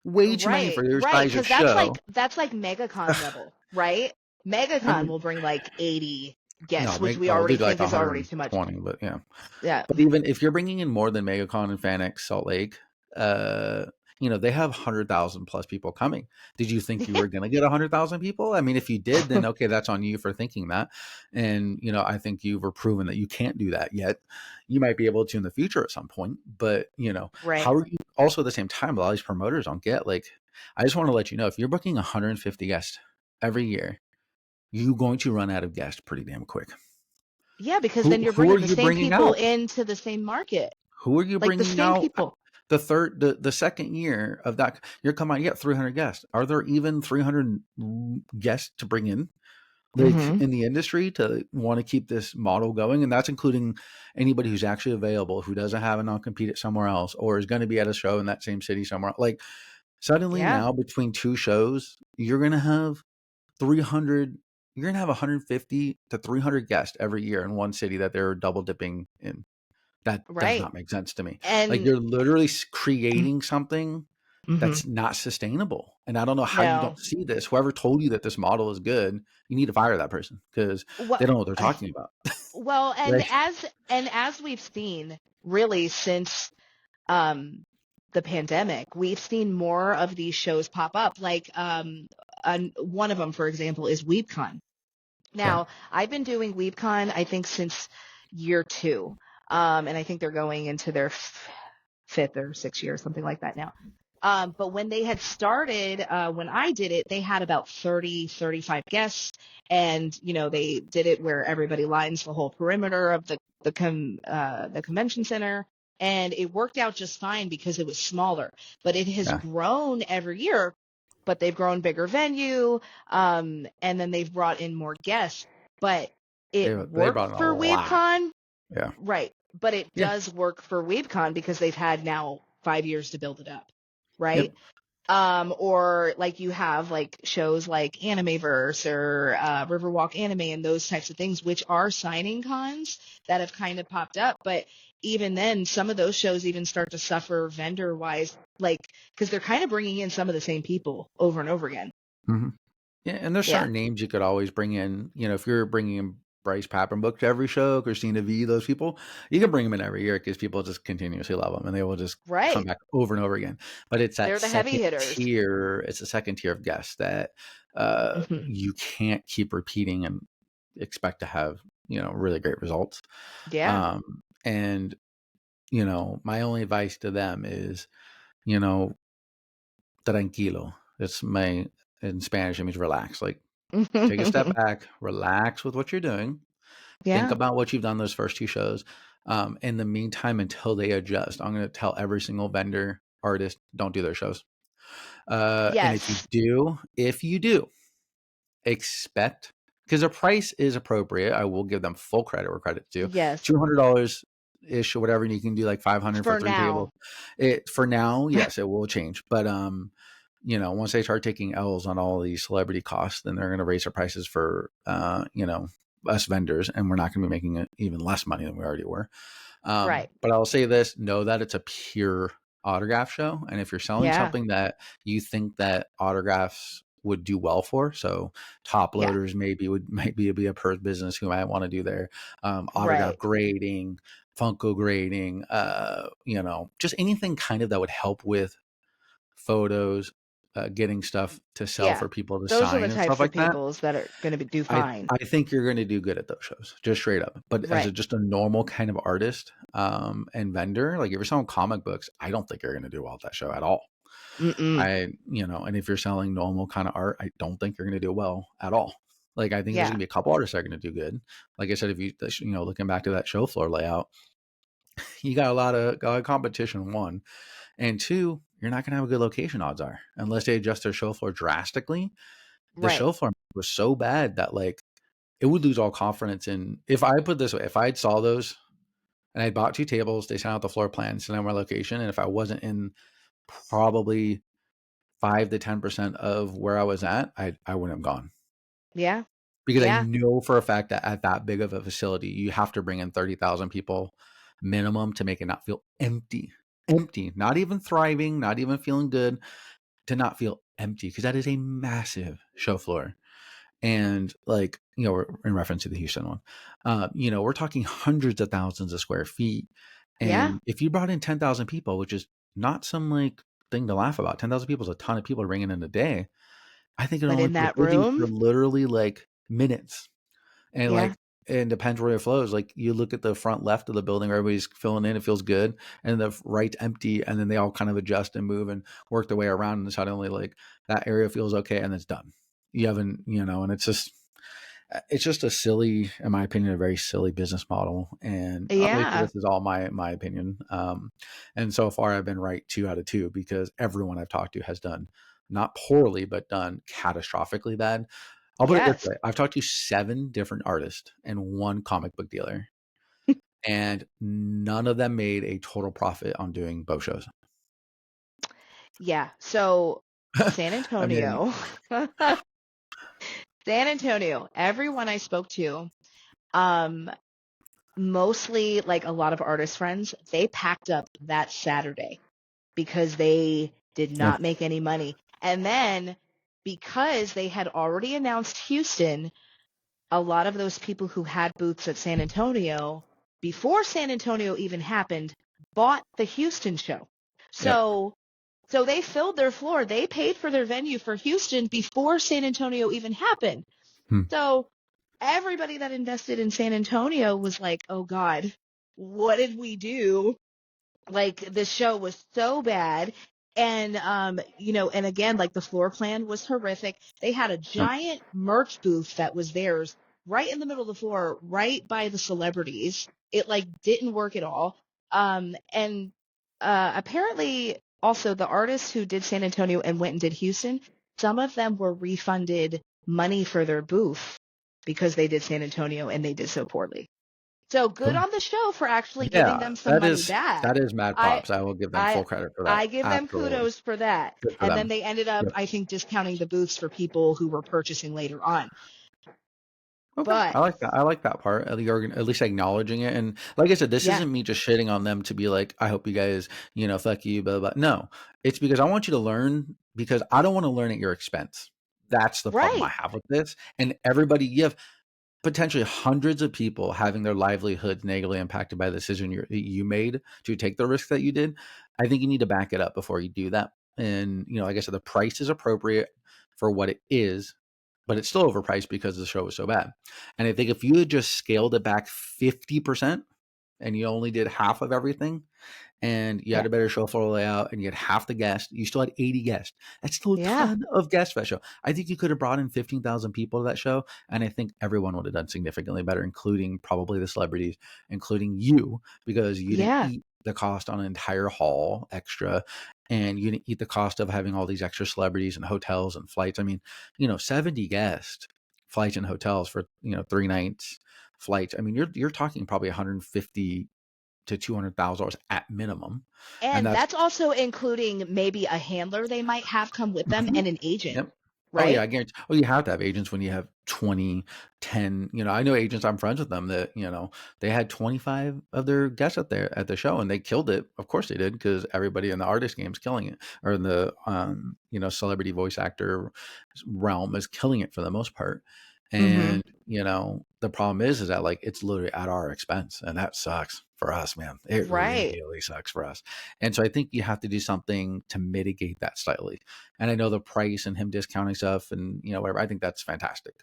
Way too many Right, for your right, size of because that's show. like MegaCon level, right? I MegaCon mean, will bring like 80 guests, no, which we I'll do already like think is already too much. 120, but yeah. Yeah. But even if you're bringing in more than MegaCon and FanX Salt Lake, uh, they have 100,000 plus people coming. Did you think you were going to get 100,000 people? I mean, if you did, then okay, that's on you for thinking that. And, I think you've proven that you can't do that yet. You might be able to in the future at some point, but, Right. how are you also at the same time, a lot of these promoters don't get like, I just want to let you know, if you're booking 150 guests every year, you're going to run out of guests pretty damn quick. Yeah, because then Who you're who are bringing the you same bringing people out? into the same market, Who are you like the bringing same out? people. The second year of that, you're coming out, you got 300 guests. Are there even 300 guests to bring in, like Hmm. in the industry, to want to keep this model going? And that's including anybody who's actually available, who doesn't have a non-compete at somewhere else, or is going to be at a show in that same city somewhere. Like suddenly Yeah, now between two shows, you're going to have 300. You're going to have 150 to 300 guests every year in one city that they're double dipping in. That does right. not make sense to me. Like And you're literally creating something hmm that's not sustainable. And I don't know how you no, don't see this. Whoever told you that this model is good, you need to fire that person because well, they don't know what they're talking about. well, Like, and as we've seen, really since um the pandemic, we've seen more of these shows pop up. Like one of them, for example, is WeebCon. okay, Now, I've been doing WeebCon, I think, since year two. And I think they're going into their fifth or sixth year, something like that now. But when they had started, when I did it, they had about 30, 35 guests. And, they did it where everybody lines the whole perimeter of the convention center. And it worked out just fine because it was smaller. But it has yeah, grown every year, but they've grown bigger venue. And then they've brought in more guests. But it they brought worked in a for lot. WeebCon. Yeah, Right. But it yeah, does work for WeebCon because they've had now 5 years to build it up. yep. Right. Or like you have like shows like Animeverse or Riverwalk Anime and those types of things, which are signing cons that have kind of popped up. But even then, some of those shows even start to suffer vendor wise, like because they're kind of bringing in some of the same people over and over again. Mm-hmm. Yeah, and there's Yeah. certain names you could always bring in. If you're bringing in Bryce Papenbrook to every show, Christina V, those people, you can bring them in every year because people just continuously love them and they will just come Right. back over and over again. But it's that They're the heavy second hitters. tier. It's a second tier of guests that Hmm. you can't keep repeating and expect to have really great results. Yeah. And my only advice to them is you know tranquilo. It's my in Spanish it means relax. Like take a step back, relax with what you're doing, think Yeah. about what you've done those first two shows. In the meantime, until they adjust, I'm going to tell every single vendor, artist, don't do their shows. And Yes. if you do, expect, because the price is appropriate. I will give them full credit where credit's due. Yes. $200 ish or whatever, and you can do like 500 for For three now. tables. It for now, yes, it will change, but once they start taking L's on all these celebrity costs, then they're going to raise their prices for us vendors, and we're not going to be making even less money than we already were. Right. But I'll say this: know that it's a pure autograph show, and if you're selling Yeah. something that you think that autographs would do well for, so top Yeah. loaders might be a per business who might want to do their autograph Right. grading, Funko grading, just anything kind of that would help with photos, getting stuff to sell Yeah. for people to Those are the sign and stuff types of like that. peoples that are going to do I fine. I think you're going to do good at those shows, just straight up. But as Right. just a normal kind of artist and vendor, like if you're selling comic books, I don't think you're going to do well at that show at all. Mm-mm. And if you're selling normal kind of art, I don't think you're going to do well at all. Like I think there's Yeah. going to be a couple artists that are going to do good. Like I said, if looking back to that show floor layout, you got got competition. One and two, you're not going to have a good location. Odds are, unless they adjust their show floor drastically. The Right. show floor was so bad that like it would lose all confidence in. If I put this way, if I saw those and I bought two tables, they sent out the floor plans, sent out my location, and if I wasn't in probably 5 to 10% of where I was at, I wouldn't have gone Yeah. because I Yeah. know for a fact that at that big of a facility, you have to bring in 30,000 people minimum to make it not feel empty. Empty, not even thriving, not even feeling good, to not feel empty, because that is a massive show floor. And like, we're in reference to the Houston one, we're talking hundreds of thousands of square feet. Yeah. And if you brought in 10,000 people, which is not some like thing to laugh about, 10,000 people is a ton of people ringing in a day. I think But in that it would be for room, literally like minutes. And yeah. like, it depends where it flows. Like you look at the front left of the building where everybody's filling in, it feels good. And the right's empty. And then they all kind of adjust and move and work their way around. And suddenly like that area feels okay. And it's done. You haven't, and it's just a silly, in my opinion, a very silly business model. And obviously Yeah. this is all my opinion. And so far I've been right 2 out of 2, because everyone I've talked to has done not poorly, but done catastrophically bad. I'll put it this Yes. way. I've talked to 7 different artists and 1 comic book dealer, and none of them made a total profit on doing both shows. Yeah. So San I mean, Antonio, San Antonio, everyone I spoke to, um, mostly like a lot of artist friends, they packed up that Saturday because they did yeah, not make any money. And then because they had already announced Houston, a lot of those people who had booths at San Antonio before San Antonio even happened bought the Houston show. yep. So they filled their floor. They paid for their venue for Houston before San Antonio even happened. Hmm. So everybody that invested in San Antonio was like, "Oh God, what did we do?" Like this show was so bad. And and again, like the floor plan was horrific. They had a Yep. giant merch booth that was theirs right in the middle of the floor, right by the celebrities. It like didn't work at all. And apparently also the artists who did San Antonio and went and did Houston, some of them were refunded money for their booth because they did San Antonio and they did so poorly. So good Cool. on the show for actually giving Yeah, them some money back. that is mad I props. I will give them I full credit for that. I give them Absolutely. kudos for that. Good for And then them. they ended up, Yep. I think, discounting the booths for people who were purchasing later on. Okay. But I like that. I like that part. At least acknowledging it. And like I said, this yeah, isn't me just shitting on them to be like, I hope you guys, fuck you, blah, blah, blah. No, it's because I want you to learn, because I don't want to learn at your expense. That's the problem I right. have with this. And everybody, you have potentially hundreds of people having their livelihoods negatively impacted by the decision you made to take the risk that you did. I think you need to back it up before you do that. And, like I said, the price is appropriate for what it is, but it's still overpriced because the show was so bad. And I think if you had just scaled it back 50% and you only did half of everything, and you had Yeah. a better show floor layout, and you had half the guests, you still had 80 guests. That's still a Yeah. ton of guests for that show. I think you could have brought in 15,000 people to that show, and I think everyone would have done significantly better, including probably the celebrities, including you, because you didn't Yeah. eat the cost on an entire hall extra, and you didn't eat the cost of having all these extra celebrities and hotels and flights. I mean, 70 guests, flights and hotels for 3 nights, flights. I mean, you're talking probably 150 to $200,000 at minimum. And And that's that's also including maybe a handler they might have come with them mhm, and an agent, yep. Oh yeah, right? I guarantee. Oh, you have to have agents when you have 20, 10. I know agents, I'm friends with them that, they had 25 of their guests up there at the show, and they killed it. Of course they did, because everybody in the artist game is killing it, or in the, celebrity voice actor realm is killing it for the most part. Mm-hmm. And, the problem is that like, it's literally at our expense, and that sucks for us, man. It Right. really sucks for us. And so I think you have to do something to mitigate that slightly. And I know the price and him discounting stuff and whatever. I think that's fantastic.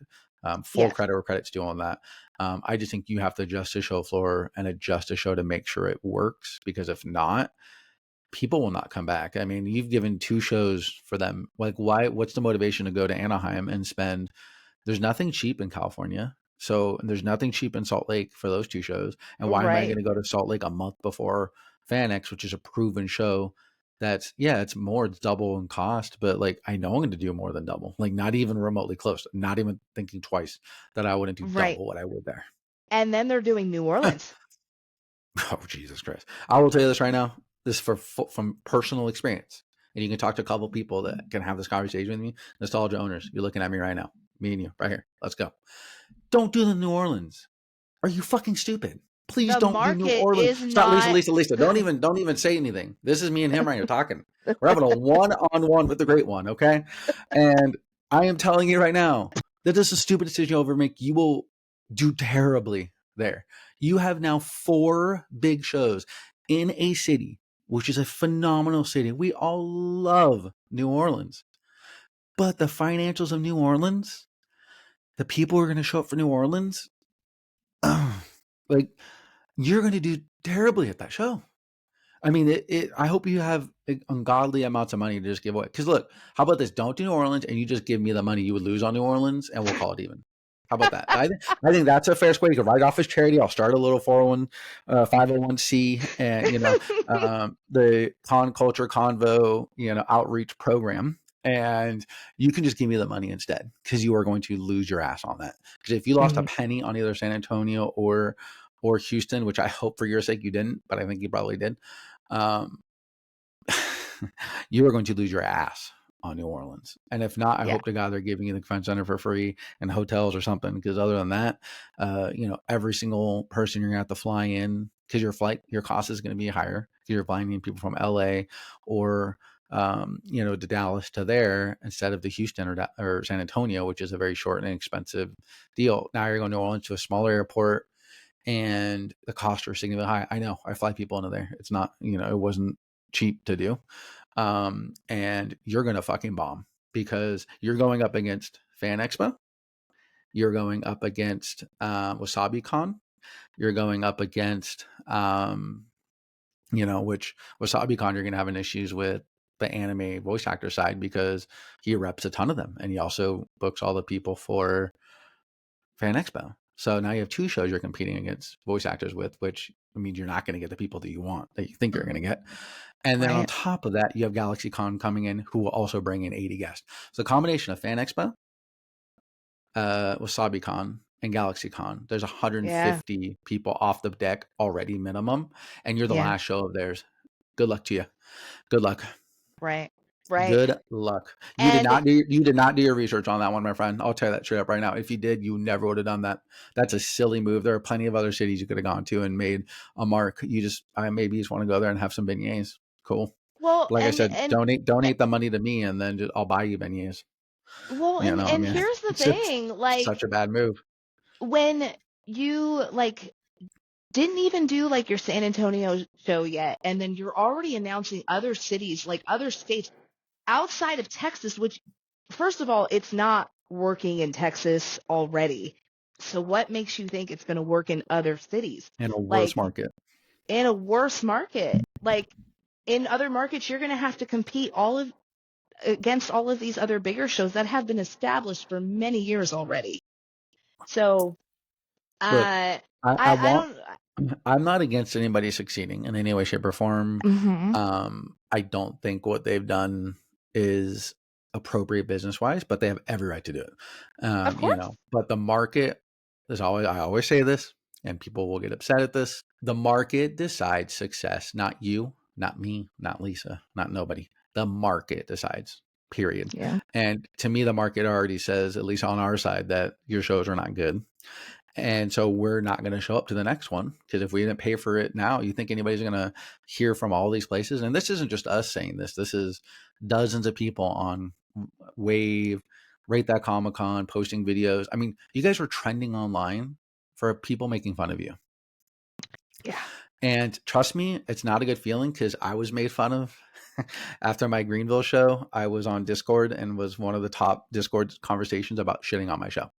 Full Yes. credit where credit's due on that. I just think you have to adjust the show floor and adjust the show to make sure it works, because if not, people will not come back. I mean, you've given 2 shows for them. Like, why? What's the motivation to go to Anaheim and spend? There's nothing cheap in California. So there's nothing cheap in Salt Lake for those 2 shows. And why am I going Right. to go to Salt Lake a month before FanX, which is a proven show? That's, yeah, it's more, it's double in cost, but like, I know I'm going to do more than double, like not even remotely close, not even thinking twice that I wouldn't do Right. double what I would there. And then they're doing New Orleans. Oh, Jesus Christ. I will tell you this right now. This is from personal experience. And you can talk to a couple people that can have this conversation with me. Nostalgia owners, you're looking at me right now. Me and you, right here. Let's go. Don't do the New Orleans. Are you fucking stupid? Please The don't do New market Orleans. is Stop, Lisa, not. Lisa, Lisa. Don't even say anything. This is me and him right here talking. We're having a one-on-one with the great one, okay? And I am telling you right now that this is a stupid decision you'll ever make. You will do terribly there. You have now 4 big shows in a city, which is a phenomenal city. We all love New Orleans. But the financials of New Orleans, the people who are going to show up for New Orleans, like, you're going to do terribly at that show. I mean, I hope you have ungodly amounts of money to just give away. Because look, how about this? Don't do New Orleans, and you just give me the money you would lose on New Orleans, and we'll call it even. How about that? I think that's a fair way. You can write off as charity. I'll start a little 501c, and the Con Culture Convo, outreach program, and you can just give me the money instead, because you are going to lose your ass on that. Because if you lost a penny on either San Antonio or Houston, which I hope for your sake you didn't, but I think you probably did, you are going to lose your ass on New Orleans. And if not, I hope to God they're giving you the convention center for free and hotels or something. Because other than that, every single person you're going to have to fly in, because your cost is going to be higher. You're flying in people from LA or to Dallas to there instead of the Houston or San Antonio, which is a very short and inexpensive deal. Now you're going to New Orleans to a smaller airport, and the costs are significantly high. I know. I fly people into there. It's not, it wasn't cheap to do. And you're going to fucking bomb, because you're going up against Fan Expo. You're going up against WasabiCon. You're going up against, which WasabiCon, you're going to have an issues with the anime voice actor side, because he reps a ton of them. And he also books all the people for Fan Expo. So now you have 2 shows you're competing against voice actors with, which means you're not going to get the people that you think you're going to get. And then on top of that, you have GalaxyCon coming in, who will also bring in 80 guests. So the combination of Fan Expo, WasabiCon, and GalaxyCon, there's 150 people off the deck already minimum, and you're the last show of theirs. Good luck to you. Good luck. Right. Good luck. You did not do your research on that one, my friend. I'll tell you that straight up right now. If you did, you never would have done that. That's a silly move. There are plenty of other cities you could have gone to and made a mark. Maybe you just want to go there and have some beignets. Cool. Well, like I said, donate the money to me, and then I'll buy you beignets. Well, and here's the thing, like, such a bad move. When you didn't even do your San Antonio show yet, and then you're already announcing other cities, other states outside of Texas, which, first of all, it's not working in Texas already. So what makes you think it's going to work in other cities? In a worse market. In a worse market. In other markets, you're going to have to compete against all of these other bigger shows that have been established for many years already. So, I'm not against anybody succeeding in any way, shape, or form. I don't think what they've done is appropriate business-wise, but they have every right to do it. Of course. But the market is I always say this, and people will get upset at this. The market decides success, not you, not me, not Lisa, not nobody. The market decides, period. Yeah. And to me, the market already says, at least on our side, that your shows are not good. And so we're not going to show up to the next one, because if we didn't pay for it now, you think anybody's going to hear from all these places? And this isn't just us saying this. This is dozens of people on Wave, Rate That Comic-Con, posting videos. I mean, you guys were trending online for people making fun of you. Yeah. And trust me, it's not a good feeling, because I was made fun of after my Greenville show. I was on Discord and was one of the top Discord conversations about shitting on my show.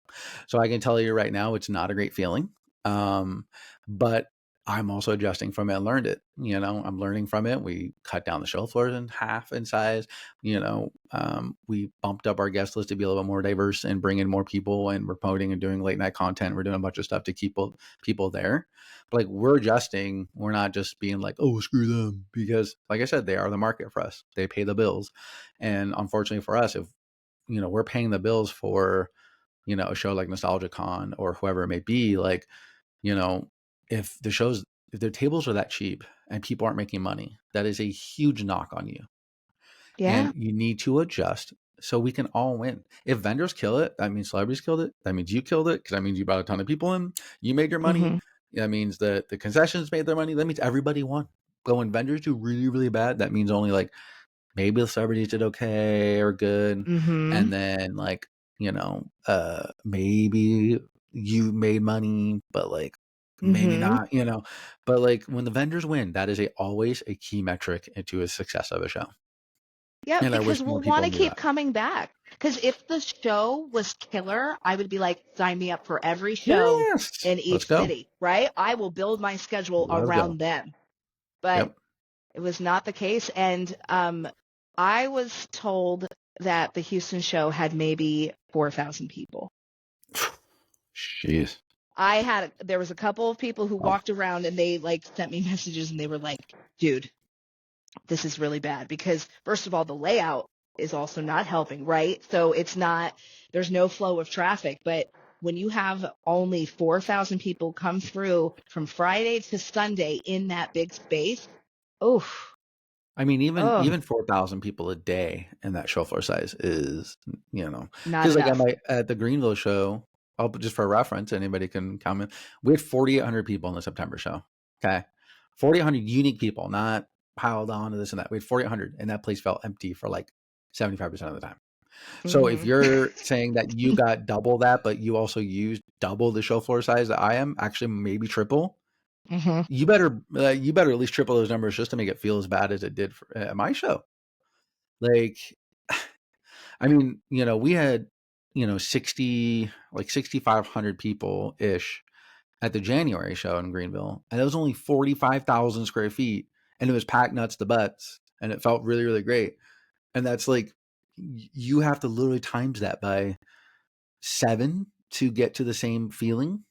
So I can tell you right now, it's not a great feeling. But I'm also adjusting from it and learned it. I'm learning from it. We cut down the show floors in half in size. We bumped up our guest list to be a little bit more diverse and bring in more people, and we're promoting and doing late night content. We're doing a bunch of stuff to keep people there. But we're adjusting. We're not just being like, oh, screw them, because like I said, they are the market for us. They pay the bills. And unfortunately for us, if we're paying the bills for a show like NostalgiaCon or whoever it may be, if their tables are that cheap and people aren't making money, that is a huge knock on you. Yeah. And you need to adjust so we can all win. If vendors kill it, that means celebrities killed it. That means you killed it, because that means you brought a ton of people in. You made your money. That means that the concessions made their money. That means everybody won. But when vendors do really, really bad, that means only like maybe the celebrities did okay or good. Mm-hmm. And then like, maybe you made money, but like maybe Mm-hmm. not, But like when the vendors win, that is always a key metric into a success of a show. Yeah, And I because wish more we'll want people to knew keep that. coming back. Because if the show was killer, I would be like, sign me up for every show Yes. in Let's each go. city, right? I will build my schedule Let's go. around them. But Yep. it was not the case. And I was told that the Houston show had maybe 4,000 people. Jeez. There was a couple of people who Wow. walked around and they like sent me messages and they were like, dude, this is really bad because first of all, the layout is also not helping, right? So there's no flow of traffic, but when you have only 4,000 people come through from Friday to Sunday in that big space, oof, I mean, even oh, even 4,000 people a day in that show floor size is, not because like enough. at the Greenville show, just for reference, anybody can comment. We had 4,800 people in the September show. Okay, 4,800 unique people, not piled on to this and that. We had 4,800, and that place felt empty for like 75% of the time. So if Hmm. you're saying that you got double that, but you also used double the show floor size that I am, actually maybe triple, Hmm. you better at least triple those numbers just to make it feel as bad as it did at my show. Like, I mean, we had 6,500 people ish at the January show in Greenville, and it was only 45,000 square feet, and it was packed nuts to butts, and it felt really, really great. And that's like, you have to literally times that by 7 to get to the same feeling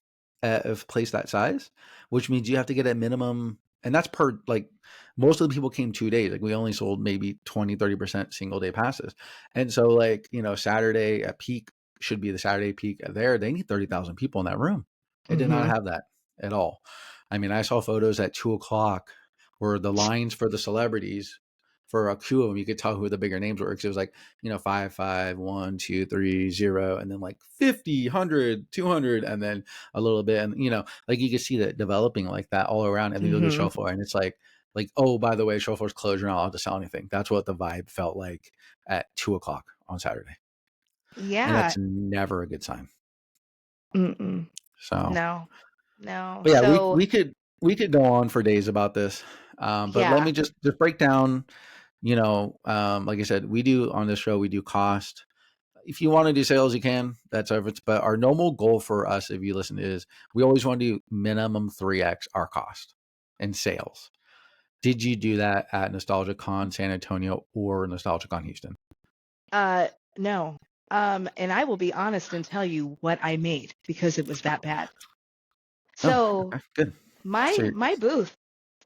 of a place that size, which means you have to get a minimum, and that's per, like, most of the people came 2 days. Like, we only sold maybe 20-30% single day passes. And so like, Saturday at peak should be the Saturday peak there. They need 30,000 people in that room. It did not Hmm. have that at all. I mean, I saw photos at 2 o'clock where the lines for the celebrities, for a few of them, you could tell who the bigger names were, because it was like, 5, 1, 2, 3, 0, and then like 50, 100, 200, and then a little bit. And, like you could see that developing like that all around. And then you look at Hmm. show floor and it's like, oh, by the way, show floor's closed. You're not allowed to sell anything. That's what the vibe felt like at 2 o'clock on Saturday. And Yeah. that's never a good sign. Mm-mm. So, No, no. but yeah, we, So we could, we could go on for days about this. But let yeah. me just break down, like I said, we do on this show, we do cost. If you want to do sales, you can. That's over. But our normal goal for us, if you listen, is we always want to do minimum 3x our cost in sales. Did you do that at Nostalgia Con San Antonio or Nostalgia Con Houston? Uh, no. And I will be honest and tell you what I made because it was that bad. Oh, So okay, good. my So, my booth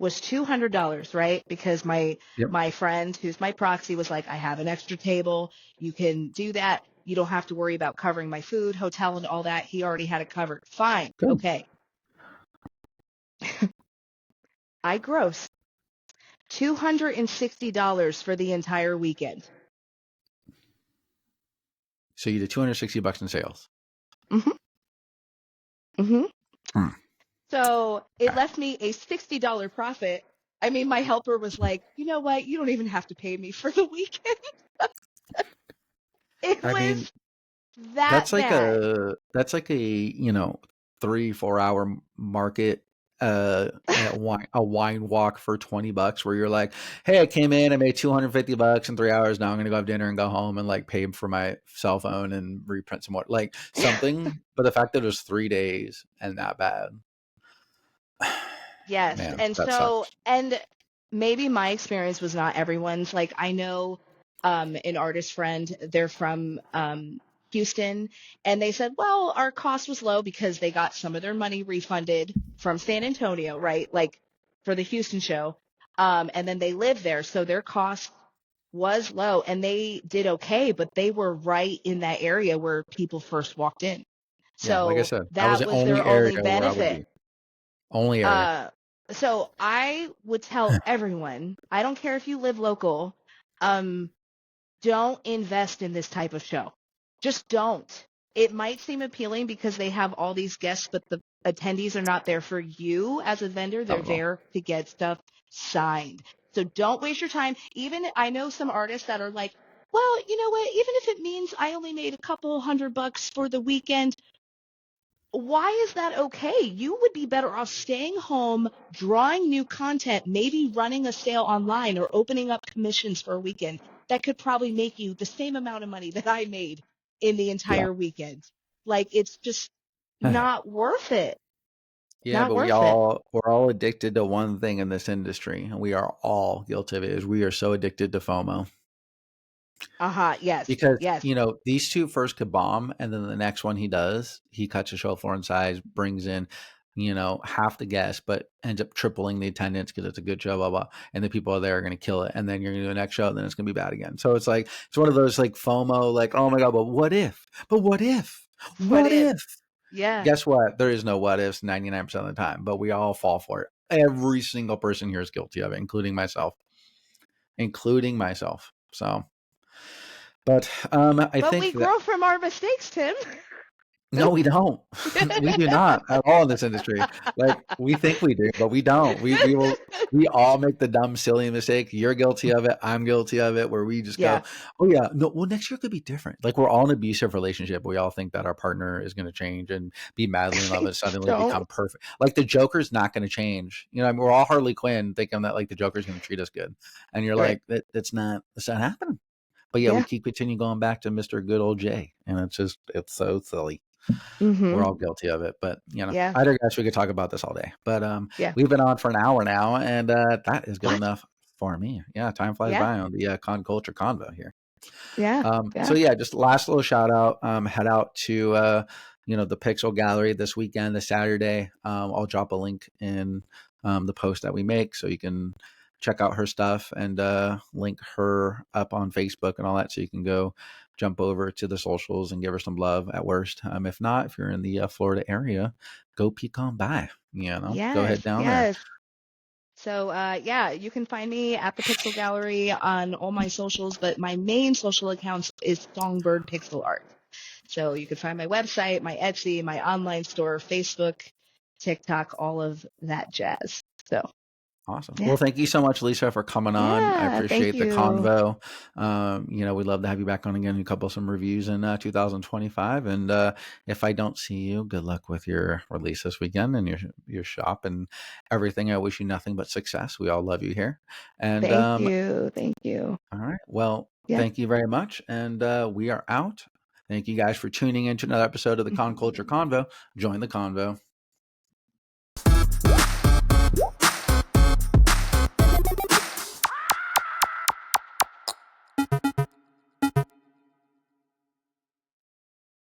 was $200, right? Because my yep, my friend who's my proxy was like, I have an extra table. You can do that. You don't have to worry about covering my food, hotel, and all that. He already had it covered. Fine. good. Okay. I grossed $260 for the entire weekend. So you did $260 in sales. Hmm. Hmm. Hmm. So it Okay. left me a $60 profit. I mean, my helper was like, you know what? You don't even have to pay me for the weekend. It I mean, was that bad. that's like a 3-4 hour market, a wine walk for $20, where you're like, hey, I came in, I made $250 in 3 hours. Now I'm gonna go have dinner and go home and like pay for my cell phone and reprint some more, like something. But the fact that it was 3 days and that bad, Yes. man, And that so, sucks. and maybe my experience was not everyone's. Like, I know an artist friend, they're from Houston, and they said, well, our cost was low because they got some of their money refunded from San Antonio, right? Like for the Houston show. And then they live there. So their cost was low and they did okay, but they were right in that area where people first walked in. Yeah, like I So said, that was that the was only their area only where I would benefit. be. Only area. Uh, so I would tell everyone, I don't care if you live local, um, don't invest in this type of show. Just don't. it might seem appealing because they have all these guests, but the attendees are not there for you as a vendor. Not They're at all. there to get stuff signed. So don't waste your time. Even I know some artists that are like, well, you know what? Even if it means I only made a couple $100 for the weekend, why is that okay? You would be better off staying home, drawing new content, maybe running a sale online or opening up commissions for a weekend that could probably make you the same amount of money that I made in the Yeah. entire weekend. Like it's just not worth it. Yeah, Not but worth it. we're all addicted to one thing in this industry, and we are all guilty of it. Is we are so addicted to FOMO. Uh-huh. Yes. Because, Yes. these two first could bomb, and then the next one he does, he cuts the show floor in size, brings in, half the guests, but ends up tripling the attendance because it's a good show, blah, blah. And the people are there are going to kill it. And then you're going to do the next show, and then it's going to be bad again. So it's like, it's one of those like FOMO, like, oh my God, but what if? But what if? What What if? if? Yeah. Guess what? There is no what ifs 99% of the time, but we all fall for it. Every single person here is guilty of it, including myself. So, but I But we think that grow from our mistakes, Tim. no, we don't. We do not at all in this industry. Like we think we do, but we don't. We all make the dumb, silly mistake. You're guilty of it. I'm guilty of it. Where we just Yeah. go, oh yeah, no. Well, next year could be different. Like we're all in an abusive relationship. We all think that our partner is going to change and be madly in love and suddenly Don't. become perfect. Like the Joker's not going to change. I mean, we're all Harley Quinn thinking that like the Joker's going to treat us good, and you're Right. like, that's not happening. But yeah, we Yeah. keep continuing going back to Mr. Good Old Jay, and it's so silly. We're Mm-hmm. all guilty of it, but Yeah. I guess we could talk about this all day. But Yeah. we've been on for an hour now, and that is good What? enough for me. Yeah, time flies Yeah. by on the Con Culture Convo here. Yeah. So Yeah. yeah, just last little shout out. Head out to the Pixel Gallery this weekend, this Saturday. I'll drop a link in the post that we make, so you can check out her stuff and link her up on Facebook and all that, so you can go jump over to the socials and give her some love at worst. If not, if you're in the Florida area, go peek on by. Go Yes. head down there. Yes. So, yeah, you can find me at the Pixel Gallery on all my socials, but my main social account is Songbird Pixel Art. So you can find my website, my Etsy, my online store, Facebook, TikTok, all of that jazz. So, Awesome. yeah. Well, thank you so much, Lisa, for coming on. I Yeah. Thank appreciate the you. convo. We'd love to have you back on again, a couple of some reviews in 2025. And if I don't see you, good luck with your release this weekend and your shop and everything. I wish you nothing but success. We all love you here. And Thank you. Thank you. all right. Well, Yeah. thank you very much. And we are out. Thank you guys for tuning in to another episode of the Con Culture Convo. Join the convo.